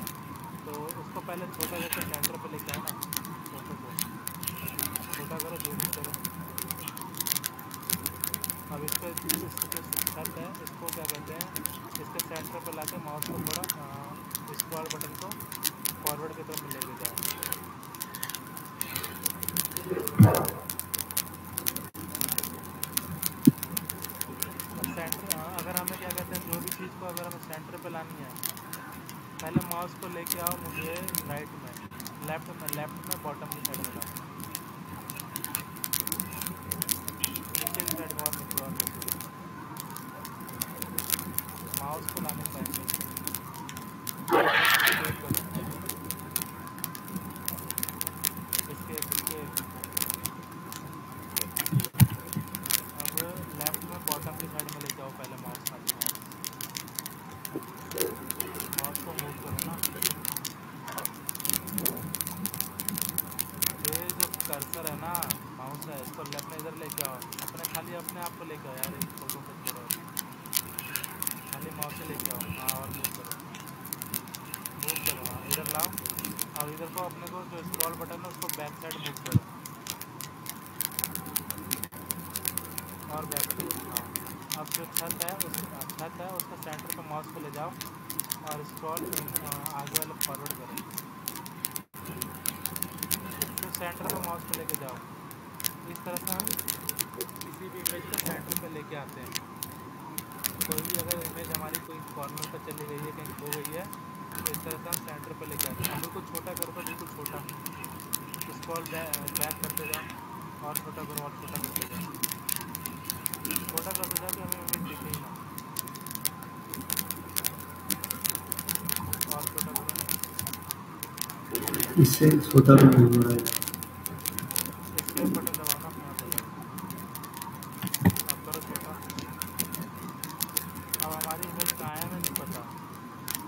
तो उसको पहले छोटा करके सेंटर पे लेके आना, फोटो को छोटा करो, जूम करो। अब इसके छत है, इसको क्या कहते हैं, इसके सेंटर पे लाके माउस को थोड़ा स्क्रॉल बटन को फॉरवर्ड की तरफ लेके जाओ। अगर हमें क्या कहते हैं, जो भी चीज़ को अगर हमें सेंटर पे लानी है, पहले माउस को लेके आओ मुझे राइट में, लेफ्ट में बॉटम की साइड में लाओ, नीचे की साइड में और निकलवा दो। माउस को लाने का इसके अब लेफ्ट में बॉटम की साइड में ले जाओ, पहले माउस को मूव करो ना। ये जो कर्सर है ना, माउस है, इसको लेफ्ट में इधर लेके आओ, खाली अपने आप को लेके आओ यार, इस फोटो को छोड़ो, खाली माउस से लेके आओ। हाँ, और मूव करो, हाँ इधर लाओ। और इधर को अपने को जो स्क्रॉल बटन है उसको बैक साइड मूव करो, और बैक साइड। हाँ, अब जो छत है उसका सेंटर पे माउस को ले जाओ और स्क्रॉल आगे वाले फॉरवर्ड करो, तो सेंटर पे माउस को लेके जाओ। इस तरह से हम किसी भी इमेज को सेंटर पे लेके आते हैं। कोई भी अगर इमेज हमारी कोई कॉर्नर पर चली गई है, कहीं खो गई है, तो इस तरह से हम सेंटर पे लेके आते हैं। बिल्कुल छोटा करो तो बिल्कुल छोटा, स्क्रॉल बैक करते जाओ, और छोटा करो, और छोटा करते जाओ, छोटा करते जाओ कि हमें इमेज दिखे ही ना, और छोटा करो। इससे छोटा तो नहीं हो रहा है। स्पेस बटन दबाना अपने आप हो जाएगा। अब करो छोटा। अब हमारी इमेज कहाँ है हमें नहीं पता,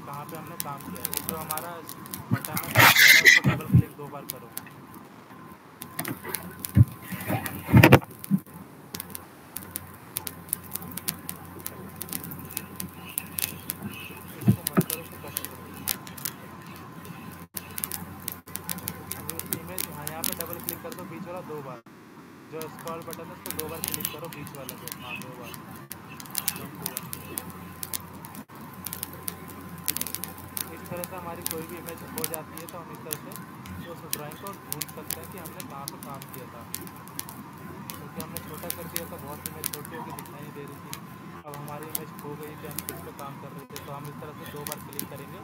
कहाँ पे हमने काम किया है। जो हमारा बटन है उसको डबल क्लिक 2 बार करो, इसको मत करो, इसको कट करो। अब इमेज, हाँ यहाँ पे डबल क्लिक कर दो, बीच वाला 2 बार, जो स्क्रॉल बटन है उसको 2 बार क्लिक करो, बीच वाला को, हाँ 2 बार। इस तरह से हमारी कोई भी इमेज हो जाती है, तो हम इस तरह से उस ड्राइंग को ढूंढ सकते हैं कि हमने कहाँ पे काम किया था। क्योंकि हमने छोटा कर दिया था, बहुत इमेज छोटी होकर दिखाई नहीं दे रही थी। अब हमारी इमेज खो गई थी, हम किस पे काम कर रहे थे, तो हम इस तरह से 2 बार क्लिक करेंगे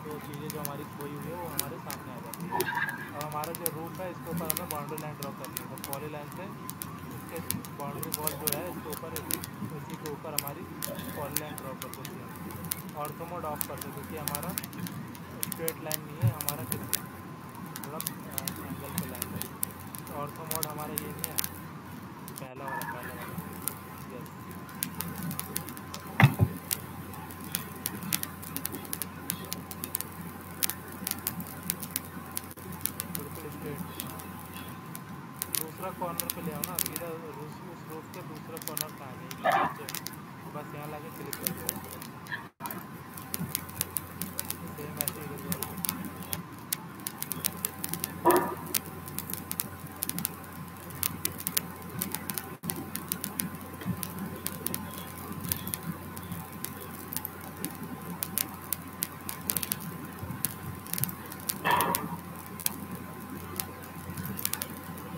तो चीज़ें जो हमारी खोई हुई है वो हमारे सामने आ जाती है। अब हमारा जो रूफ है इसके ऊपर हमें बाउंड्री लाइन ड्रॉ करनी है, तो पॉली लाइन से इसके बाउंड्री वॉल जो है इसके ऊपर, इसी के ऊपर हमारी पॉली लाइन ड्रॉ कर देती है। ऑर्थो मोड ऑफ कर दो, क्योंकि हमारा स्ट्रेट लाइन नहीं है, हमारा थोड़ा एंगल पे लाइन है। तो ऑर्थो मोड हमारा ये नहीं है, पहला वाला यस। बिल्कुल स्ट्रेट। दूसरा कॉर्नर पे ले आओ ना, सीधा उस रूफ के दूसरा कॉर्नर कहाँ है, नीचे। बस यहाँ लाके क्लिक कर दो। सेम ऐसे इधर जाओ।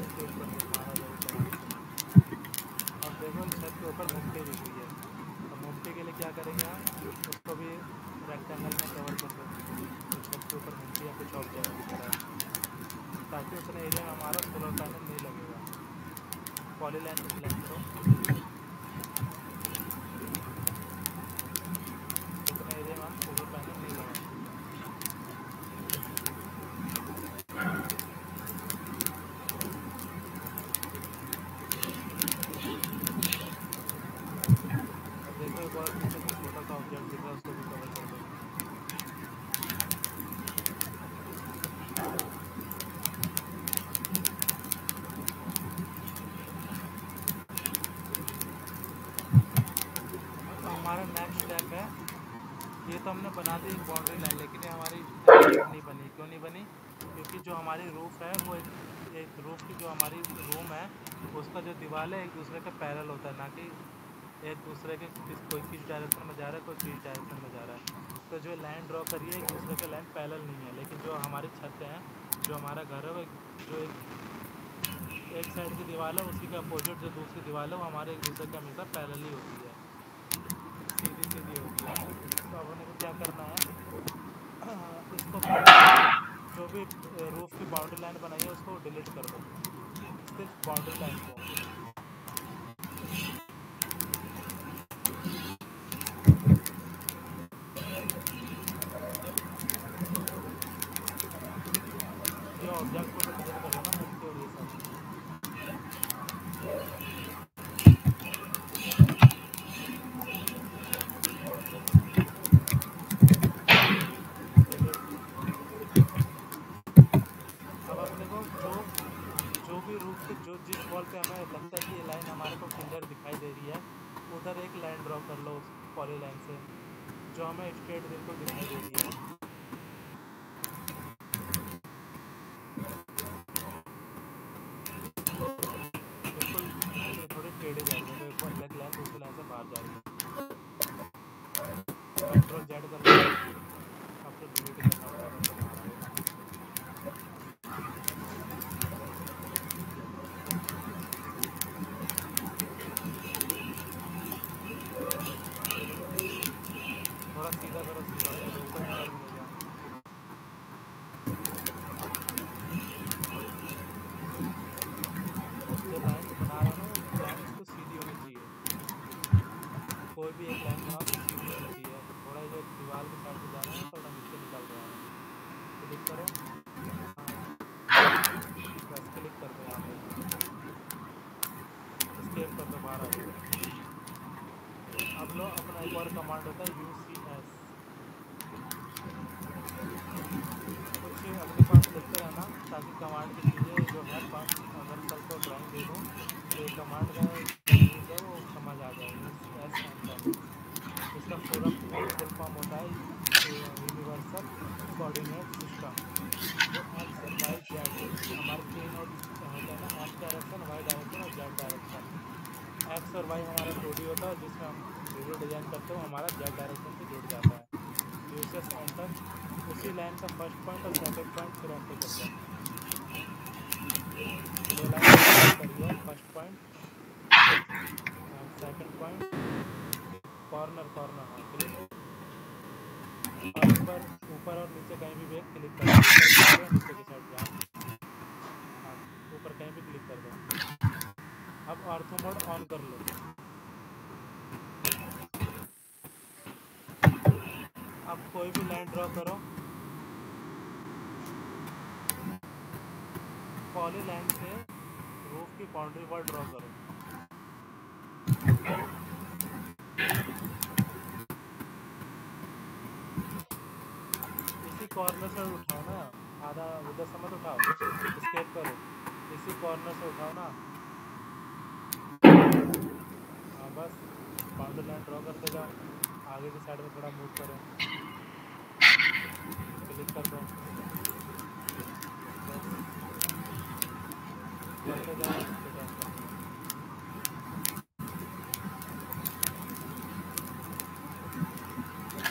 इसके ऊपर से बाहर आ जाओ ऊपर आने के लिए। अब देखो छत के ऊपर घुमटी दिख रही है, तो घुमटी के लिए क्या करेंगे हम, उसको भी रेक्टेंगल में कवर कर दो। तो छत के ऊपर घुमटी या कुछ ऑब्जेक्ट दिख रहा है, ताकि उतने एरिया में हमारा सोलर पैनल नहीं लगेगा। पॉलीलाइन को सिलेक्ट करो, उतने एरिया में हम सोलर पैनल नहीं लगाएंगे। अब देखो एक और पीछे से छोटा सा ऑब्जेक्ट दिख रहा है, उसको भी कवर कर दो। तो हमारा नेक्स्ट स्टेप है, ये तो हमने बना दी एक बाउंड्री लाइन, लेकिन ये हमारी नहीं बनी। क्यों नहीं बनी? क्योंकि जो हमारी रूफ है वो एक रूफ की जो हमारी रूम है उसका जो दीवार है एक दूसरे के पैरेलल होता है, ना कि एक दूसरे के कोई किस डायरेक्शन में जा रहा है, कोई किस डायरेक्शन में जा रहा है। तो जो लाइन ड्रॉ करिए एक दूसरे के लाइन पैरेलल नहीं है, लेकिन जो हमारी छत है, जो हमारा घर है, वो जो एक साइड की दीवार है उसकी के अपोजिट जो दूसरी दीवार है वो हमारे एक दूसरे के हमेशा पैरेलल ही होती है, सीधी सीधी होती है। तो अब हमें क्या करना है, इसको जो भी रूफ की बाउंड्री लाइन बनाई है उसको डिलीट कर दो, सिर्फ बाउंड्री लाइन को। ये ऑब्जेक्ट को डिलीट कर दो ना, मिट्टी और ये सब। अब अपने को जो भी रूफ के जो जिस वॉल पे हमें लगता है कि ये लाइन हमारे को क्लियर दिखाई दे रही है, उधर एक लाइन ड्रॉ कर लो उस पॉली लाइन से, जो हमें स्ट्रेट बिल्कुल दिखाई दे रही है। बिल्कुल ये थोड़ी टेढ़ी जा रही है, तो एक अलग लाइन दूसरी लाइन से बाहर जा रही है। कंट्रोल जेड कर लो, आपको डिलीट करना पड़ेगा तो बाहर आएगा। थोड़ा सीधा करो, सीधा ऊपर ऊपर नहीं गया। जो लाइन्स बना रहे हो ना, लाइन्स को सीधी होनी चाहिए, कोई भी एक लाइन बनाओ तो सीधी होनी चाहिए। थोड़ा जो दीवार के साइड से जा रहा है थोड़ा नीचे निकल रहा है, क्लिक करो, बस क्लिक कर दो यहाँ पे, स्केप कर दो, बाहर आ जाओ। अब लो अपना एक और कमांड होता है UCS, कुछ अपने पास लिखते रहना ताकि कमांड की चीज़ें जो है अगर कल को ड्राइंग दे दूँ तो ये कमांड का यूज़ है वो समझ आ जाए। UCS एंटर, इसका फुल फॉर्म होता है यूनिवर्सल कोऑर्डिनेट सिस्टम, जो एक्स वाई जेड हमारे तीन और होता है ना, एक्स डायरेक्शन, वाई डायरेक्शन और जेड डायरेक्शन। एक्स और वाई हमारा 2D होता है जिसमें हम वीडियो डिज़ाइन करते हो, हमारा जेड डायरेक्शन से जुड़ जाता है। यूसेस एंटर, उसी लाइन का फर्स्ट पॉइंट और सेकंड पॉइंट फिर एंटर करते हैं। दो लाइन करिए, first point second point, corner corner, हाँ क्लिक, और ऊपर और नीचे कहीं भी एक क्लिक कर दो, नीचे की साइड जाओ, हाँ ऊपर कहीं भी क्लिक कर दो। अब ऑर्थो मोड ऑन कर लो। अब कोई भी लाइन ड्रॉ करो, पॉली लाइन से रूफ की बाउंड्री वॉल ड्रॉ करो। इसी कॉर्नर से उठाओ ना, आधा उधर से मत उठाओ, स्केप करो, इसी कॉर्नर से उठाओ ना, हाँ बस बाउंड्री लाइन ड्रॉ करते जाओ, आगे की साइड में थोड़ा मूव करो, क्लिक कर दो, बस करते जाओ, कोई टेंशन नहीं है।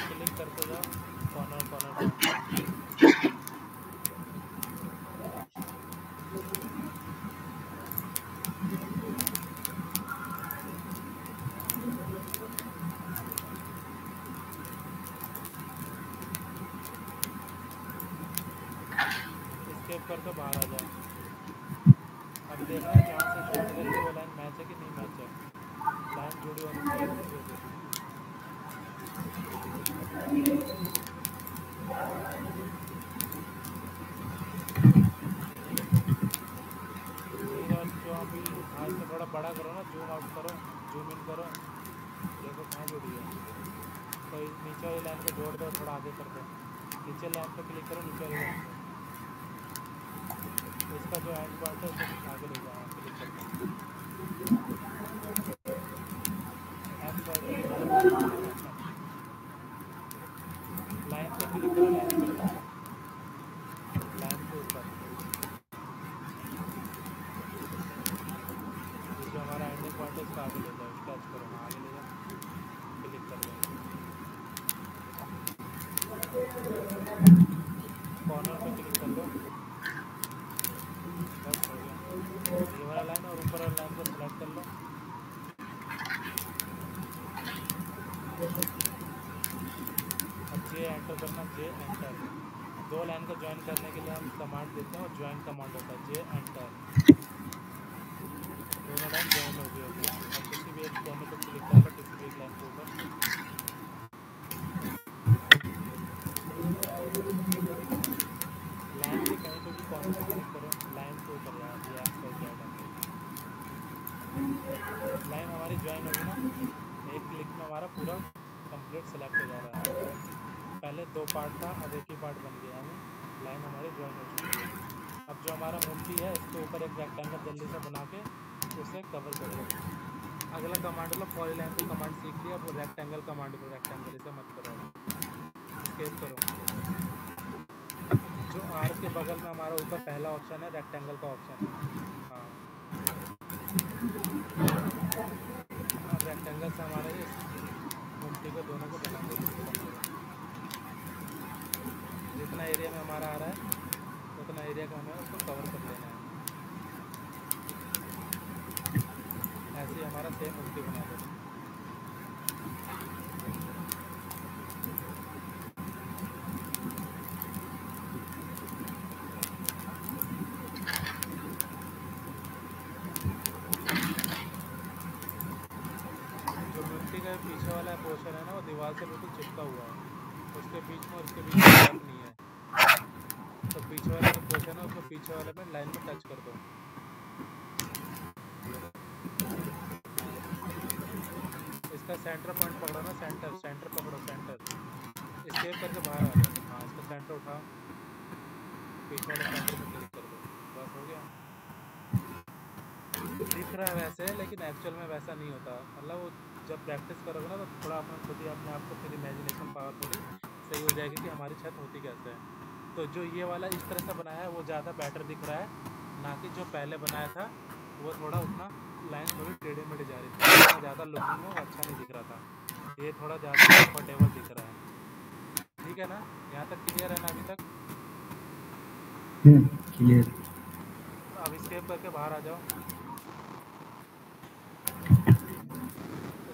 क्लिक करते जाओ कॉर्नर पॉइंट पे। स्केप कर दो, बाहर आ जाओ। अब देखना है जहाँ से शॉट कर वो लाइन मैच है कि नहीं मैच है, लाइन जुड़ी होनी चाहिए एक दूसरे से। इधर जो अभी हाँ इसको थोड़ा बड़ा करो ना, जूम आउट करो, जूम इन करो, देखो कहाँ जुड़ी है। तो नीचे वाली लाइन को जोड़ दो, थोड़ा आगे कर दो, नीचे लाइन पे क्लिक करो, नीचे वाली लाइन पे इसका जो एंड पॉइंट है उसको आगे ले जाओ, क्लिक कर दो, एंड पॉइंट पे दिखाना लाइन पे क्लिक करो, लाइन पे ऊपर जो हमारा एंडिंग पॉइंट है उसको आगे ले जाओ, टच करो, हाँ आगे ले जाओ, क्लिक कर दो, कॉर्नर पे क्लिक कर दो, बस हो गया। ये वाला लाइन और ऊपर वाला लाइन को सिलेक्ट कर लो, अब जे एंटर करना, जे एंटर। दो लाइन को ज्वाइन करने के लिए हम कमांड देते हैं और ज्वाइन कमांड होता है, जे एंटर, दोनों लाइन ज्वाइन हो गई होगी। अब किसी भी एक कोने को क्लिक कर लो, किसी भी एक लाइन के ऊपर, लाइन के कहीं पे भी कोने पे क्लिक करो, लाइन के ऊपर यहाँ लाइन हमारी ज्वाइन होगी ना, एक क्लिक में हमारा पूरा कंप्लीट सेलेक्ट हो जा रहा है। पहले दो पार्ट था, अब एक ही पार्ट बन गया, यानी लाइन हमारी ज्वाइन हो चुकी है। अब जो हमारा मूर्ति है इसके ऊपर एक रेक्टेंगल जल्दी से बना के उसे कवर कर दो। अगला कमांड लो, पॉलीलाइन की कमांड सीख लिया, अब रेक्टेंगल कमांड को, रेक्टेंगल इसे मत करो, स्केप करो। जो आर के बगल में हमारा ऊपर पहला ऑप्शन है रेक्टेंगल का ऑप्शन, हाँ अब रेक्टेंगल से हमारे इस मूर्ति को दोनों को बना दो। जितना एरिया में हमारा आ रहा है उतना एरिया को हमें उसको कवर कर लेना है। ऐसे ही हमारा सेम मूर्ति बना दो। पीछे वाला पोर्शन है ना वो दीवार से बिल्कुल चिपका हुआ है, उसके बीच में और उसके बीच में गैप नहीं है, तो पीछे वाला जो पोर्शन है उसको पीछे वाले में लाइन में टच कर दो। इसका सेंटर पॉइंट पकड़ो ना, सेंटर पकड़ो, सेंटर स्केप करके बाहर आ जाओ, हाँ इसका सेंटर उठाओ, पीछे वाले सेंटर में क्लिक कर दो, बस हो गया। दिख रहा है वैसे, लेकिन एक्चुअल में वैसा नहीं होता, मतलब वो जब प्रैक्टिस करोगे ना तो थोड़ा अपना खुद ही अपने आप को फिर इमेजिनेशन पावर थोड़ी सही हो जाएगी कि हमारी छत होती कैसे है। तो जो ये वाला इस तरह से बनाया है वो ज़्यादा बेटर दिख रहा है, ना कि जो पहले बनाया था वो थोड़ा उतना लाइन थोड़ी टेढ़ी मेढ़ी जा रही थी, उतना ज़्यादा लुकिंग में अच्छा नहीं दिख रहा था, ये थोड़ा ज़्यादा कंफर्टेबल दिख रहा है। ठीक है ना, यहाँ तक क्लियर है ना अभी तक? क्लियर। अब स्केप करके बाहर आ जाओ,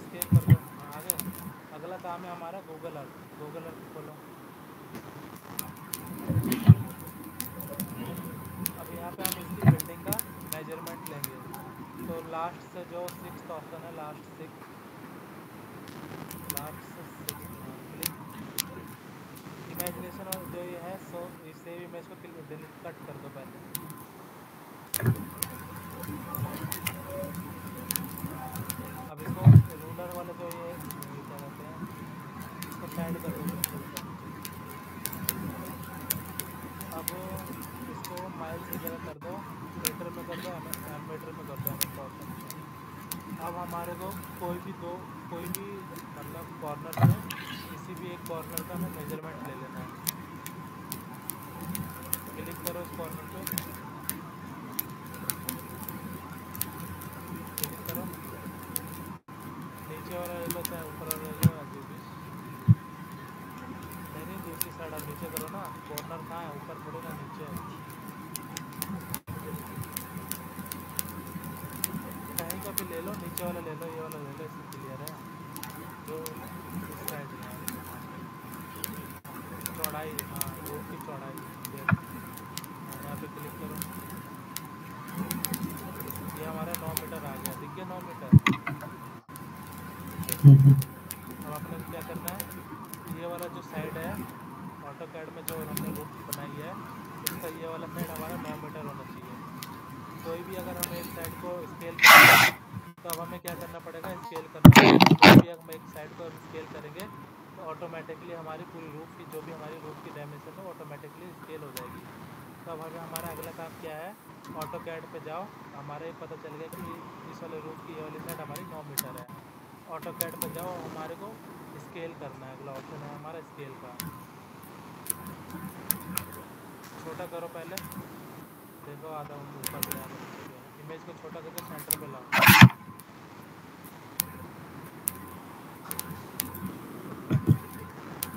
स्केप कर दो, आगे। अगला काम है हमारा गूगल अर्थ खोलो। अब यहाँ पे हम इसकी बिल्डिंग का मेजरमेंट लेंगे, तो लास्ट से जो 6th ऑप्शन है, लास्ट से 6 क्लिक इमेजिनेशन और जो ये है सो इसे भी मैं इसको डिलीट कट कर दो पहले। अब इसको रूलर वाले जो ये क्या कहते हैं इसको साइड कर दो। अब इसको माइल्स की जगह कर दो, मीटर में कर दो, मीटर में कर दो। अब हमारे को कोई भी मतलब कॉर्नर से किसी भी एक कॉर्नर का हमें मेजरमेंट ले लेना है। क्लिक करो इस कॉर्नर पे, क्लिक करो, नीचे वाला ले लो चाहे ऊपर वाला ले लो, जो भी। नहीं दूसरी साइड आप नीचे करो ना, कॉर्नर कहाँ है, ऊपर थोड़ी ना, नीचे है। कहीं का भी ले लो, नीचे वाला ले लो, ये वाला ले लो, इससे क्लियर है। जो इस साइड है चौड़ाई, हाँ रूट की चौड़ाई, यहाँ पे क्लिक करो, ये हमारा 9 मीटर आ गया, दिख गया 9 मीटर। अब अपने को क्या करना है, ये वाला जो साइड है ऑटोकैड में जो हमने रूट बनाई है, इसका ये वाला साइड हमारा 9 मीटर होना चाहिए। कोई भी अगर हम एक साइड को स्केल करना है तो अब हमें क्या करना पड़ेगा, स्केल करना पड़ेगा। कोई भी हम एक साइड को स्केल करेंगे तो ऑटोमेटिकली हमारी पूरी रूफ की जो भी हमारी रूफ की डायमेंशन है ऑटोमेटिकली स्केल हो जाएगी। तो अब हमें हमारा अगला काम क्या है, ऑटोकैड पे जाओ, हमारे पता चल गया कि इस वाले रूफ की ये वाली साइड हमारी 9 मीटर है। ऑटोकैड पे जाओ, हमारे को स्केल करना है, अगला ऑप्शन है हमारा स्केल का। छोटा करो पहले, देखो आधा ऊपर गया, इमेज को छोटा करके सेंटर पे लाओ।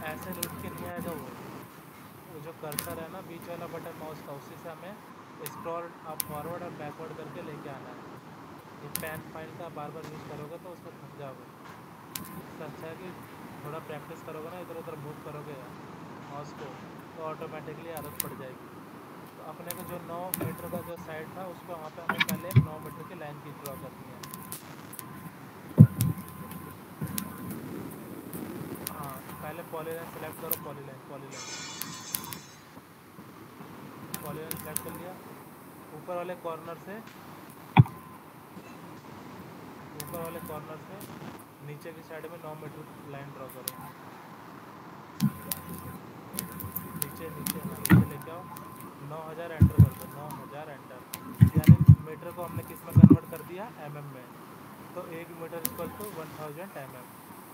ऐसे रूट के नहीं आएगा वो जो कर्सर है ना बीच वाला बटन माउस का, उसी से हमें स्क्रॉल अप फॉरवर्ड और बैकवर्ड करके लेके आना है। ये पेन फाइल का बार बार यूज़ करोगे तो उसको थक जाओगे। इससे अच्छा है कि थोड़ा प्रैक्टिस करोगे ना, इधर उधर मूव करोगे माउस को तो ऑटोमेटिकली आदत पड़ जाएगी। तो अपने को जो 9 मीटर का जो साइड था उसको वहाँ पे हमें पहले एक 9 मीटर की लाइन की ड्रॉ करनी है। हाँ पहले पॉलीलाइन सेलेक्ट करो, पॉलीलाइन सेलेक्ट कर लिया। ऊपर वाले कॉर्नर से नीचे की साइड में 9 मीटर लाइन ड्रॉ करो। नीचे लेके आओ, 9000 एंटर कर दो, 9000 एंटर। यानी मीटर को हमने किस में कन्वर्ट कर दिया, mm में। तो 1 मीटर इक्वल टू 1000 mm,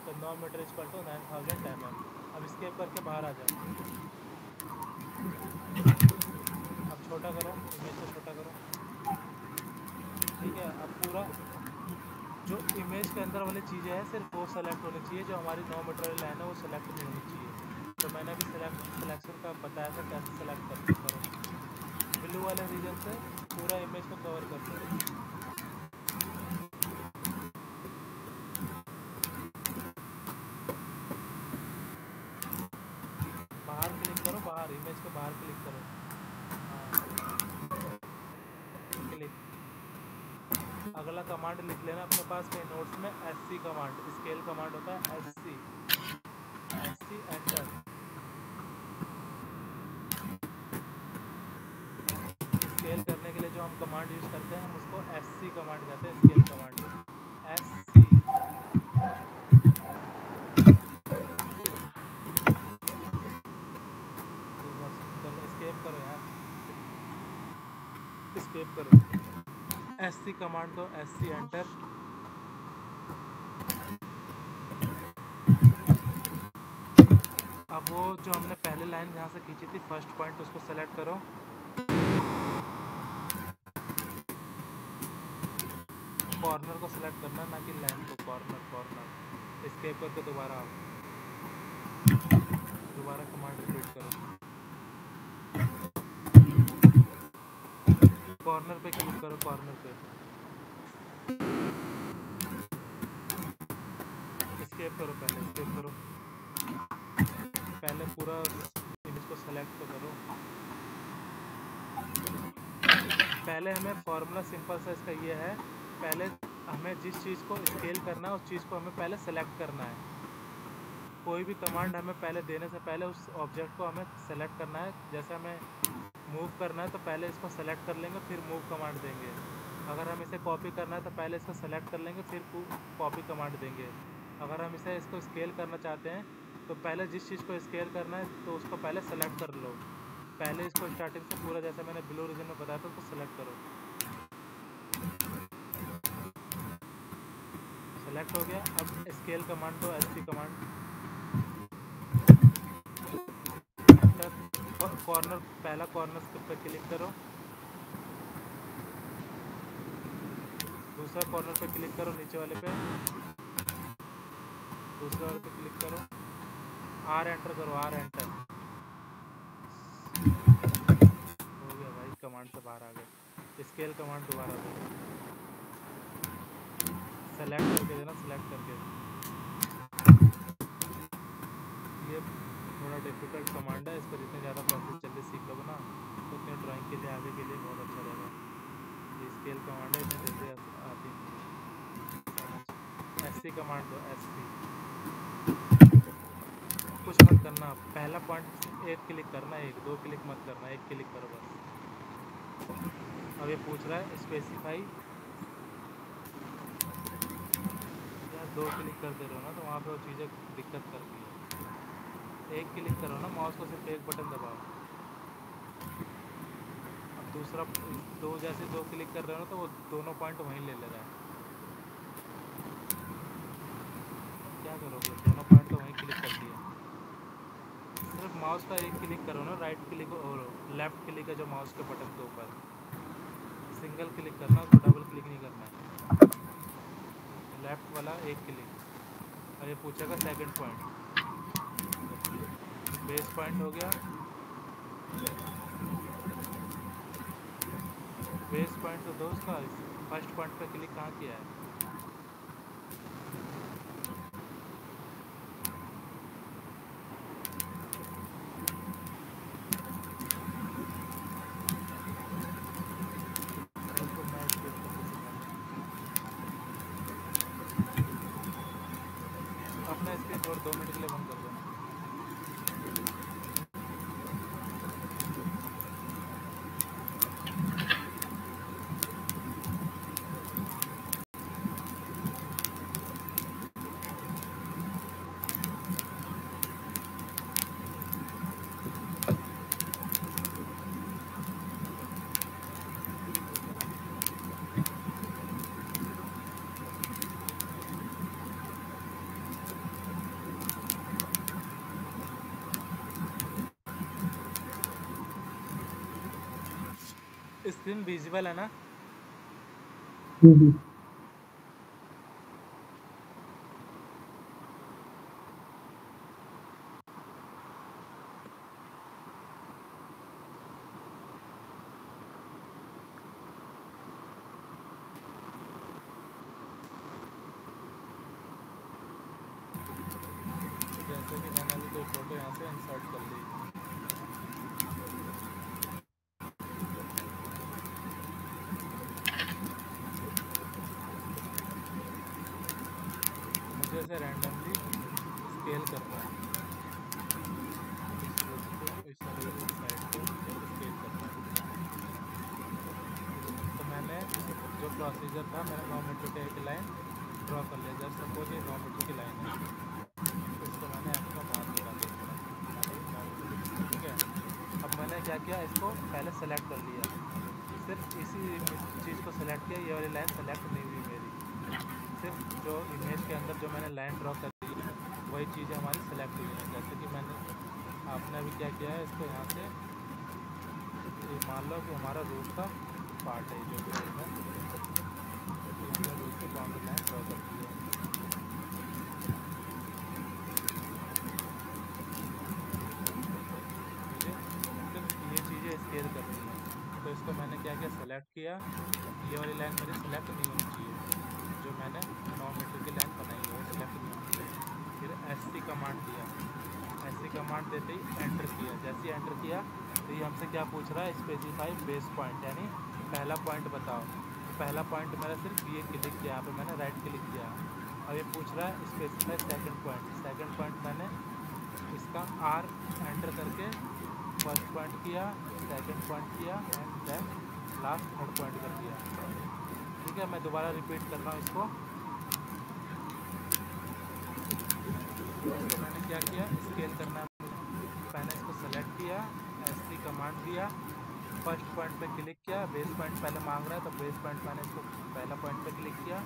तो 9 मीटर इक्वल टू 9000 mm। अब स्केप करके बाहर आ जाओ, अब छोटा करो, इमेज को छोटा करो, ठीक है। अब पूरा जो इमेज के अंदर वाली चीज़ें हैं सिर्फ वो सेलेक्ट होनी चाहिए, जो हमारी 9 मीटर वाली लाइन है वो सेलेक्ट नहीं होनी चाहिए। तो मैंने भी सिलेक्शन का बताया था कैसे सेलेक्ट करो। ब्लू वाले रीजन से पूरा इमेज को कवर कर दो। बाहर क्लिक करो, बाहर इमेज को बाहर क्लिक करो, हाँ क्लिक। अगला कमांड लिख लेना अपने पास कहीं नोट्स में, SC कमांड, स्केल कमांड होता है SC एंटर। स्केल करने के लिए जो हम कमांड यूज करते हैं हम उसको SC कमांड कहते हैं, स्केल कमांड SC। स्केप करो SC कमांड को, SC एंटर। अब वो जो हमने पहले लाइन जहाँ से खींची थी फर्स्ट पॉइंट, उसको सेलेक्ट करो, कॉर्नर को सेलेक्ट करना ना कि लाइन को, कॉर्नर। स्केप करके दोबारा आओ, दोबारा कमांड रिपीट करो, कॉर्नर पे क्लिक करो, कॉर्नर पे स्केप करो, पहले पूरा इमेज को सेलेक्ट तो करो। पहले हमें फॉर्मूला सिंपल सा इसका ये है, पहले हमें जिस चीज़ को स्केल करना है उस चीज़ को हमें पहले सेलेक्ट करना है। कोई भी कमांड हमें पहले देने से पहले उस ऑब्जेक्ट को हमें सेलेक्ट करना है। जैसे हमें मूव करना है तो पहले इसको सेलेक्ट कर लेंगे, फिर मूव कमांड देंगे। अगर हम इसे कॉपी करना है तो पहले इसको सेलेक्ट कर लेंगे, फिर कॉपी कमांड देंगे। अगर हम इसको स्केल करना चाहते हैं तो पहले जिस चीज़ को स्केल करना है तो उसको पहले सेलेक्ट कर लो। पहले इसको स्टार्टिंग से पूरा, जैसे मैंने ब्लू रीजन में बताया था, उसको सेलेक्ट करो। सेलेक्ट हो गया। अब स्केल कमांड दो, एससी कमांड, एंटर। कॉर्नर, पहला कॉर्नर पे क्लिक करो, दूसरा कॉर्नर पे क्लिक करो, नीचे वाले पे, दूसरे वाले पे क्लिक करो, आर एंटर करो, आर एंटर। हो गया भाई, कमांड से बाहर आ गए। स्केल कमांड दोबारा दो, सेलेक्ट करके देना, सेलेक्ट करके। ये थोड़ा डिफिकल्ट कमांड है, इसको जितने ज़्यादा प्रोसेस जल्दी सीख लोगे ना उतने ड्राइंग के लिए आगे के लिए बहुत अच्छा रहेगा। ये स्केल कमांड है, इतने जल्दी आती नहीं। एससी कमांड दो, एससी। कुछ मत करना, पहला पॉइंट एक क्लिक करना, एक दो क्लिक मत करना, एक क्लिक करो बस। अब ये पूछ रहा है स्पेसिफाई, यार दो क्लिक कर दे रहे हो ना तो वहाँ पे वो चीज़ें दिक्कत करती है। एक क्लिक करो ना, माउस को सिर्फ एक बटन दबाओ। अब दूसरा दो, जैसे दो क्लिक कर रहे हो ना तो वो दोनों पॉइंट वहीं ले रहा है। क्या करोगे, दोनों पॉइंट तो वहीं क्लिक कर दिया। सिर्फ माउस का एक क्लिक करो ना, राइट क्लिक और लेफ्ट क्लिक है जो माउस के बटन के ऊपर, सिंगल क्लिक करना, उसको डबल क्लिक नहीं करना है। लेफ्ट वाला एक क्लिक। और ये पूछेगा सेकंड पॉइंट, बेस पॉइंट हो गया। बेस पॉइंट तो दोस्त का फर्स्ट पॉइंट पे क्लिक कहाँ किया है? अपना स्क्रीन और 2 मिनट के लिए बंद कर दो। स्क्रीन विजिबल है ना? जैसे कि मैंने अभी कोई फोटो यहाँ से इंसर्ट कर ली, मुझे ऐसे रैंडमली स्केल करना है, इस साइड को स्केल करना है। तो मैंने जो प्रोसीजर था, मैंने 9 मीटर की एक लाइन ड्रॉ कर लिया। जब सपोज ये 9 मीटर की लाइन है, इसको मैंने आपका मार्क करा दिया, ठीक है। अब मैंने क्या किया, इसको पहले सेलेक्ट कर लिया, सिर्फ इसी चीज़ को सेलेक्ट किया। ये वाली लाइन सेलेक्ट नहीं हुई मेरी, सिर्फ जो इमेज के अंदर जो मैंने लाइन ड्रॉ कर दी है वही चीज़ें हमारी सेलेक्ट हुई हैं। जैसे कि मैंने, आपने अभी क्या किया है, इसको यहाँ से मान लो कि हमारा रूट का पार्ट है जो भी है, हमने रूट की बाउंड्री लाइन ड्रॉ कर दी है। मुझे सिर्फ ये चीज़ें स्केल करनी है, तो इसको मैंने क्या किया, सेलेक्ट किया। ये वाली लाइन मेरी सेलेक्ट नहीं होनी चाहिए, जो मैंने 9 मीटर की लाइन बनाई है वो सेलेक्ट नहीं होनी चाहिए। फिर एससी कमांड दिया, एससी कमांड देते ही एंटर किया। जैसे ही एंटर किया तो ये हमसे क्या पूछ रहा है, स्पेसिफाई बेस पॉइंट, यानी पहला पॉइंट बताओ। पहला पॉइंट मेरा सिर्फ ये क्लिक किया, यहाँ पे मैंने राइट क्लिक किया। अब ये पूछ रहा है specify second point. Second point मैंने इसका आर एंटर करके फर्स्ट पॉइंट किया, सेकंड पॉइंट किया and then last third point कर दिया, ठीक है। मैं दोबारा रिपीट कर रहा हूँ इसको। तो मैंने क्या किया, स्केल करना है, मैंने इसको सेलेक्ट किया, एससी कमांड दिया, फर्स्ट पॉइंट पे क्लिक किया, बेस पॉइंट पहले मांग रहा है तो बेस पॉइंट मैंने इसको पहला पॉइंट पे क्लिक किया।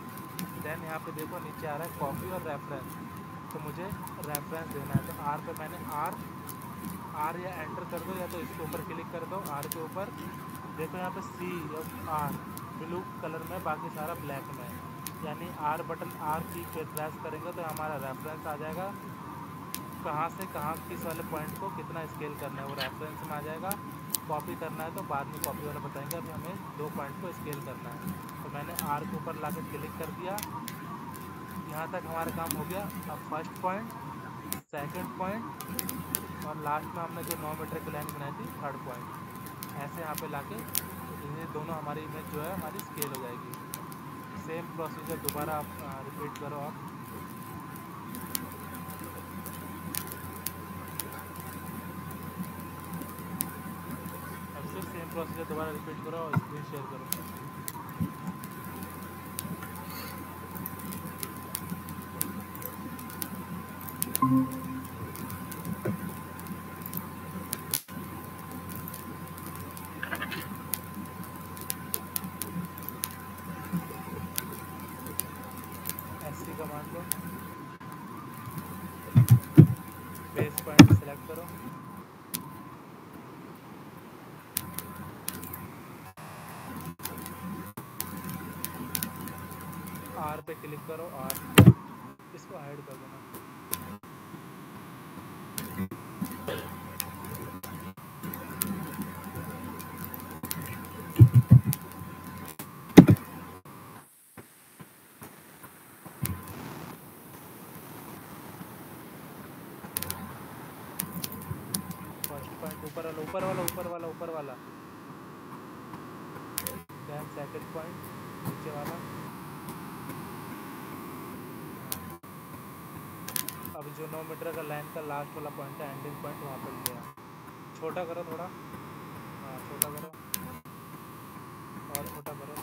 देन यहाँ पे देखो नीचे आ रहा है कॉपी और रेफरेंस, तो मुझे रेफरेंस देना है। तो आर पे मैंने आर या एंटर कर दो या तो इसके ऊपर क्लिक कर दो, आर के ऊपर देखो यहाँ पे सी और आर ब्लू कलर में, बाकी सारा ब्लैक में, यानी आर बटन आर की पे प्रेस करेंगे तो हमारा रेफरेंस आ जाएगा, कहाँ से कहाँ किस वाले पॉइंट को कितना स्केल करना है वो रेफरेंस में आ जाएगा। कॉपी करना है तो बाद में कॉपी वाला बताएंगे, अभी हमें 2 पॉइंट को स्केल करना है। तो मैंने आर के ऊपर लाकर क्लिक कर दिया, यहाँ तक हमारा काम हो गया। अब फर्स्ट पॉइंट, सेकंड पॉइंट और लास्ट में हमने जो 9 मीटर की लाइन बनाई थी थर्ड पॉइंट, ऐसे यहाँ पे लाके ये दोनों हमारी इमेज जो है हमारी स्केल हो जाएगी। सेम प्रोसीजर दोबारा आप रिपीट करो आप। सेम प्रोसीजर दोबारा रिपीट करो और स्क्रीन शेयर करो। एससी कमांड लो, बेस पॉइंट सेलेक्ट करो, आर पे क्लिक करो, आर इसको हाइड कर देना। फर्स्ट पॉइंट ऊपर वाला, देन सेकंड पॉइंट नीचे वाला। अब जो 9 मीटर का लाइन का लास्ट वाला पॉइंट है, एंडिंग पॉइंट, वहाँ पर लिया। छोटा करो थोड़ा, हाँ छोटा करो और छोटा करो।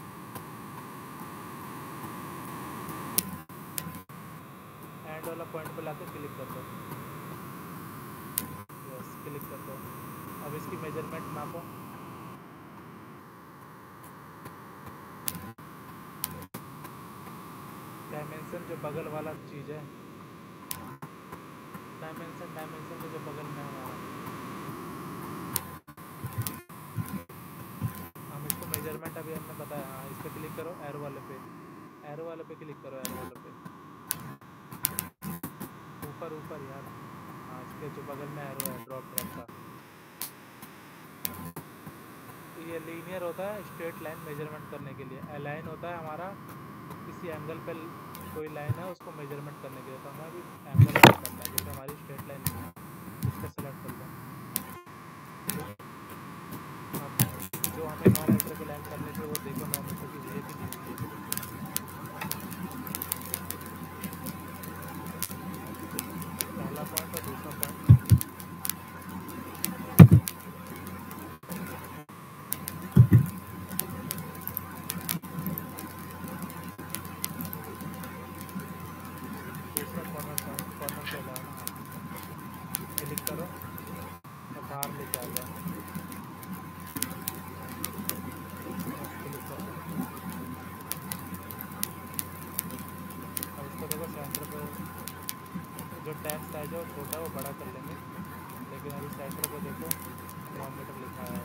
एंड वाला पॉइंट पे लाके क्लिक कर दो, यस क्लिक कर दो। अब इसकी मेजरमेंट नापो, डायमेंशन जो बगल वाला चीज़ है, डायमेंशन जो बगल में हमारा, हम इसको मेजरमेंट अभी हमने बताया। हाँ इस पर क्लिक करो, एरो वाले पे क्लिक करो, एरो वाले पे ऊपर यार, हाँ इसके जो बगल में एरो है ड्रॉप का, तो ये लीनियर होता है स्ट्रेट लाइन मेजरमेंट करने के लिए। अलाइन होता है हमारा किसी एंगल पे कोई लाइन है उसको मेजरमेंट करने के लिए, तो हमें अभी एंगल करना है, जैसे हमारी स्ट्रेट लाइन है इसका सेलेक्ट कर लो। अब जो हमें 9 मीटर की लाइन करनी थी वो देखो 9 मीटर की ये भी दी हुई है। पहला पॉइंट और दूसरा पॉइंट, क्लिक करो और बाहर लेके आ जाओ, क्लिक करो। अब इसको देखो सेंटर पे जो टेक्स्ट है जो छोटा वो बड़ा कर लेंगे, लेकिन अभी सेंटर पे देखो 9 मीटर लिखा है।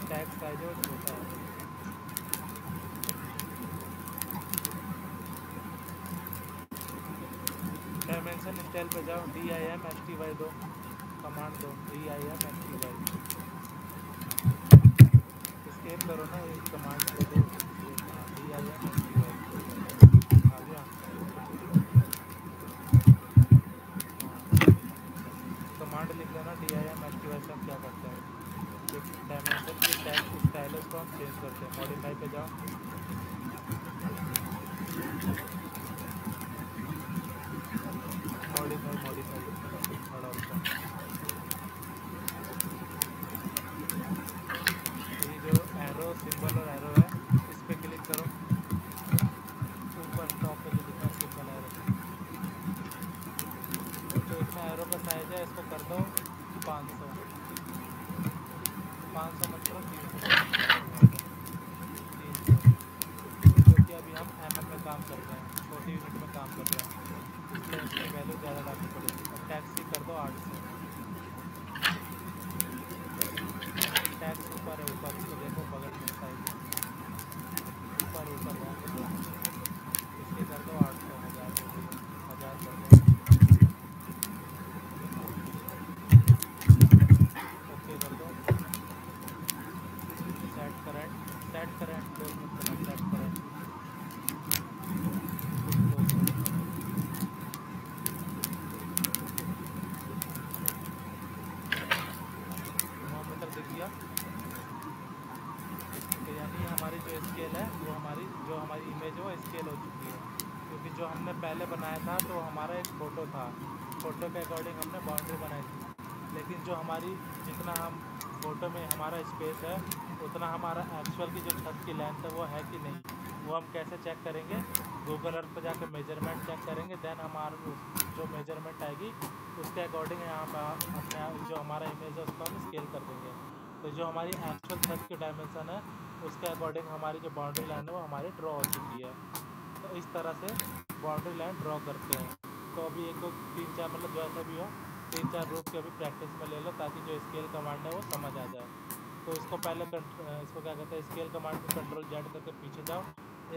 टेक्स्ट है जो छोटा है। डायमेंशन स्टाइल पे जाओ, DIMSTY दो, कमांड दो DIMSTY, स्केल करो ना, एक कमांड दे दो DIMSTY आ गया। कमांड लिख लेना DIMSTY से हम क्या करते हैं, डायमेंशन की स्टाइल को हम चेंज करते हैं। मॉडिफाई पे जाओ, मॉडिफाई बड़ा ऑप्शन, ये जो एरो सिंबल और एरो है इस पर क्लिक करो, ऊपर टॉप पे जो दिखा है symbol arrow, add current close मत करना, सेट करेंट फिर क्लोज करो। थर्मोमीटर दिख गया। तो यानी हमारी जो स्केल है वो हमारी इमेज है वो स्केल हो चुकी है, क्योंकि जो हमने पहले बनाया था तो हमारा एक फ़ोटो था, फ़ोटो के अकॉर्डिंग हमने बाउंड्री बनाई थी, लेकिन जो हमारी जितना हम फ़ोटो में हमारा स्पेस है उतना हमारा एक्चुअल की जो छत की लेंथ है वो है कि नहीं, वो हम कैसे चेक करेंगे? गूगल अर्थ पर जाकर मेजरमेंट चेक करेंगे, देन हमारा जो मेजरमेंट आएगी उसके अकॉर्डिंग यहाँ पर अपने जो हमारा इमेज है उसको हम स्केल कर देंगे। तो जो हमारी एक्चुअल छत की डायमेंशन है उसके अकॉर्डिंग हमारी जो बाउंड्री लाइन है वो हमारी ड्रॉ हो चुकी है। तो इस तरह से बाउंड्री लाइन ड्रॉ करते हैं। तो अभी एक दो तीन चार मतलब जैसा भी हो 3-4 रूप के अभी प्रैक्टिस में ले लो, ताकि जो स्केल कमांड है वो समझ आ जाए। तो इसको पहले इसको क्या कहते हैं, स्केल कमांड को कंट्रोल जेड करके पीछे जाओ,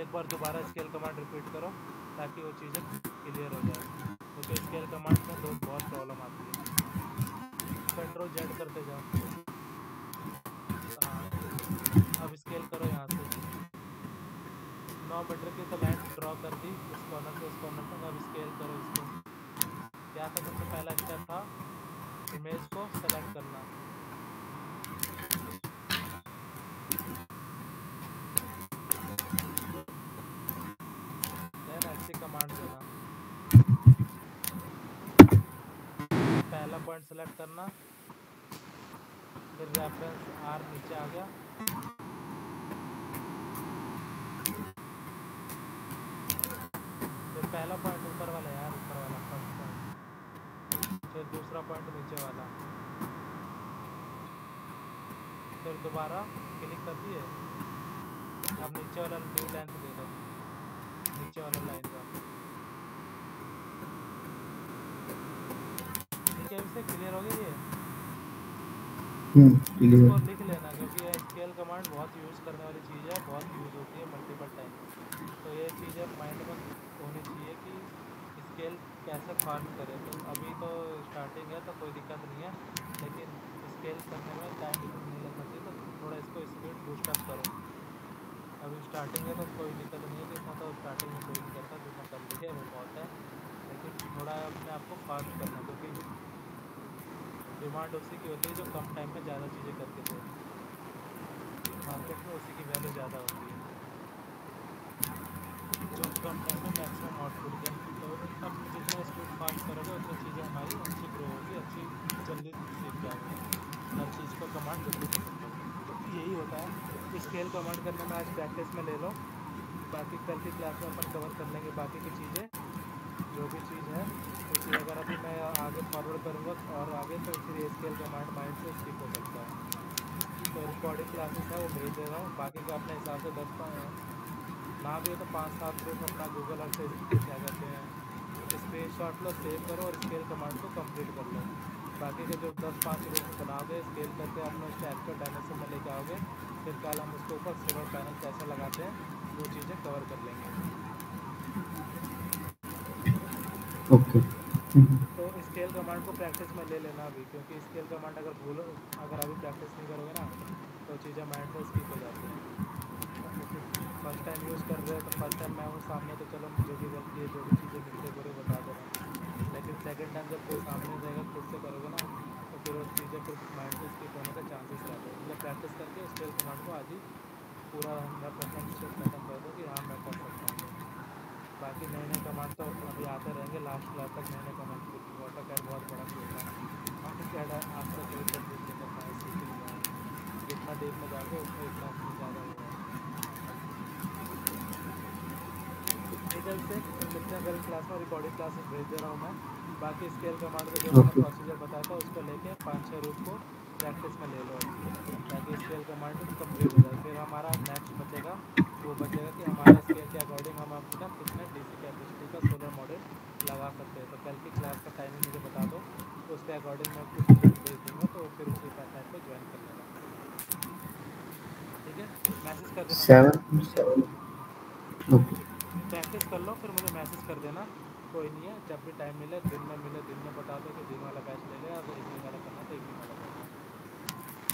एक बार दोबारा स्केल कमांड रिपीट करो ताकि वो चीज़ें क्लियर हो जाए, क्योंकि स्केल कमांड में बहुत प्रॉब्लम आती है। कंट्रोल जेड करते जाओ। हाँ, अब स्केल करो यहाँ से 9 मीटर की तो लाइन ड्रॉ कर दी इस कॉर्नर से इस कॉर्नर तक। अब स्केल करो इसको। क्या था सबसे पहला स्टेप था इमेज को सेलेक्ट करना, देन एक्सी कमांड देना, पहला पॉइंट सेलेक्ट करना, फिर रेफरेंस आर नीचे आ गया, फिर पहला पॉइंट ऊपर वाला यार, ऊपर वाला फर्स्ट पॉइंट, फिर दूसरा पॉइंट नीचे वाला, फिर दोबारा क्लिक कर दिए। अब नीचे वाला न्यू लेंथ दे दो, नीचे वाला लाइन का। ठीक है, इससे क्लियर हो गया ये। इसको लिख लेना, क्योंकि ये स्केल कमांड बहुत यूज़ करने वाली चीज़ है, बहुत यूज़ होती है मल्टीपल टाइम। तो ये चीज़ें माइंड में होनी चाहिए कि स्केल कैसे फॉर्म करें। तो अभी तो स्टार्टिंग है तो कोई दिक्कत नहीं है, लेकिन स्केल करने में टाइम नहीं लगना चाहिए, तो थोड़ा इसको स्पीड बूस्ट अप करो। अभी स्टार्टिंग है तो कोई दिक्कत नहीं है, कि इतना तो स्टार्टिंग में कोई नहीं करता, जितना कर लीजिए वो बहुत है, लेकिन थोड़ा अपने आप को फास्ट करना, क्योंकि डिमांड उसी की होती है जो कम टाइम में ज़्यादा चीज़ें करके दे। मार्केट में उसी की वैल्यू ज़्यादा होती है जो कम टाइम में मैक्सिमम आउटपुट दे। तो अब जितना स्पीड फास्ट करोगे उतनी चीज़ें हमारी अच्छी ग्रो होगी, अच्छी जल्दी सीख जाओगे, हर चीज़ को कमांड जल्दी कर सकते हो। तो यही होता है स्केल कमांड करने में। आज प्रैक्टिस में ले लो, बाकी कल की क्लास में अपन कवर कर लेंगे बाकी की चीज़ें, जो भी चीज़ है। क्योंकि अगर अभी मैं आगे फॉरवर्ड करूँगा और आगे, तो फिर ये स्केल कमांड माइंड से स्किप हो सकता है। तो रिकॉर्डिंग क्लासेस है वो भेज दे रहा हूँ, बाकी का अपने हिसाब से 10 ना भी हो तो 5-7 ग्रुप अपना गूगल अर्थ से क्या कहते हैं स्क्रीनशॉट लो, सेव करो और स्केल कमांड को कंप्लीट कर लो। बाकी के जो 10-5 ग्रुप बनाओगे स्केल करके अपने स्टैक को डायमेंशन में लेके आओगे, फिर कल हम उसके ऊपर सोलर पैनल कैसे लगाते हैं वो चीज़ें कवर कर लेंगे। ओके। तो स्केल कमांड को प्रैक्टिस में ले लेना अभी, क्योंकि स्केल कमांड अगर अभी प्रैक्टिस नहीं करोगे ना तो चीज़ें माइंड से स्किप हो जाती हैं। फर्स्ट टाइम यूज़ कर रहे हो तो फर्स्ट टाइम मैं हूँ सामने, तो चलो जो भी गलती है जो भी चीज़ें मिलते पूरे बता दे रहा हूँ, लेकिन सेकंड टाइम जब कोई सामने रहेगा खुद से करोगे ना तो फिर वो चीज़ें फिर माइंड से स्किप होने का चांसेस रहते हैं। मतलब प्रैक्टिस करके स्केल कमांड को आज ही पूरा 100% खत्म कर दो कि हाँ मैं कर सकता हूँ। बाकी नए नए कमांड तो अभी आते रहेंगे, लास्ट क्लास तक नए नए कमांड सीखेंगे। ऑटोकैड बहुत बड़ा फील्ड है, ऑटोकैड आज तक कोई कंप्लीट नहीं कर पाया, सीख ही नहीं पाया। जितना डीप में जाओगे उतना इतना ज़्यादा हुआ है। ठीक है, इससे मिलते हैं कल क्लास में, रिकॉर्डिंग क्लासेस भेज दे रहा हूँ मैं। बाकी स्केल कमांड का जो मैंने प्रोसीजर बताया था उसको लेके 5-6 रूप को प्रैक्टिस में ले लो अभी, ताकि स्केल कमांड कंप्लीट हो जाए। फिर हमारा नेक्स्ट बचेगा वो बचेगा कि हमारा स्केल के अकॉर्डिंग हम अपना कितने डीसी कैपेसिटी का सोलर मॉडल लगा सकते हैं। तो कल की क्लास का टाइमिंग मुझे बता दो, उसके अकॉर्डिंग मैं कुछ लिंक भेज दूँगा, तो फिर उसी टाइम पे ज्वाइन कर लेना। ठीक है, मैसेज कर देना मुझे। 7 ओके। प्रैक्टिस कर लो फिर मुझे मैसेज कर देना, कोई नहीं है। जब भी टाइम मिले दिन में बता दो कि दिन वाला बैच ले ले, और इवनिंग वाला करना तो इवनिंग वाला कर लेना।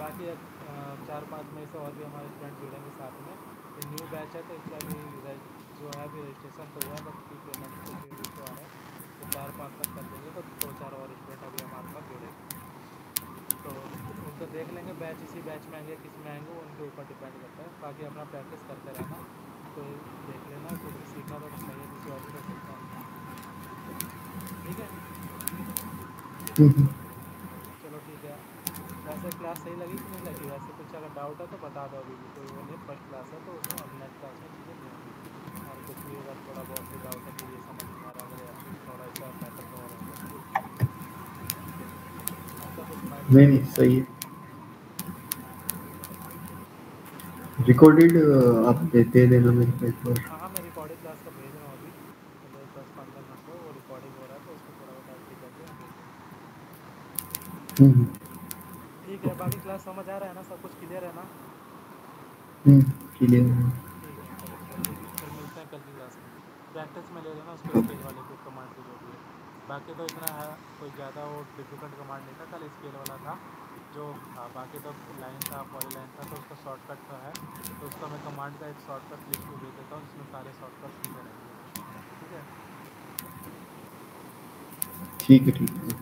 बाकी 4-5 में से और भी हमारे फ्रेंड जुड़ेंगे साथ में। ये न्यू बैच है तो इसका भी जो है अभी रजिस्ट्रेशन तो हुआ है, बट फी पेमेंट कुछ इशू आ रहा है, तो 4-5 तक कर देंगे तो 2-4 और स्टूडेंट अभी हमारे साथ जुड़ेंगे। तो उनको देख लेंगे, बैच इसी बैच में आएंगे किस में आएंगे वो उनके ऊपर डिपेंड करता है। बाकी अपना प्रैक्टिस करते रहना, कोई देख लेना, कुछ भी सीखना तो नहीं है किसी और से तो सीखना नहीं है। ठीक है, हम्म। चलो ठीक है। वैसे क्लास सही लगी कि नहीं लगी? वैसे कुछ अगर डाउट है तो बता दो, अभी भी कोई वो नहीं, फर्स्ट क्लास है तो उसमें अब नेक्स्ट क्लास में चीज़ें नहीं होंगी। और कुछ भी अगर थोड़ा बहुत भी डाउट है कि ये समझ नहीं आ रहा है या थोड़ा सा बेटर कवर हो जाए, ऐसा कुछ माइंड में नहीं नहीं नहीं, रखना। सही है। रिकॉर्डेड आप दे देना मेरे को एक बार। हाँ हाँ, मैं रिकॉर्डिंग क्लास का भेज रहा हूँ अभी, मतलब 10-15 मिनट में वो रिकॉर्डिंग हो रहा है तो उसको थोड़ा बहुत एडिट करके हम भेज देंगे। हम्म। ठीक है, बाकी क्लास समझ आ रहा है ना, सब कुछ क्लियर है ना? हम्म। क्लियर है। ठीक है, चलो चलिए फिर मिलते हैं कल की क्लास में। प्रैक्टिस में ले लेना उसको, स्केल वाले को कमांड से जो भी है। बाकी तो इतना है, कोई ज़्यादा वो डिफ़िकल्ट कमांड नहीं था, कल स्केल वाला था जो था। बाकी तो लाइन था, पॉलीलाइन था, तो उसका शॉर्टकट तो है, तो उसका मैं कमांड का एक शॉर्टकट लिस्ट भी भेज देता हूँ जिसमें सारे शॉर्टकट्स लिखे रहेंगे। ठीक है। ठीक है, ठीक है।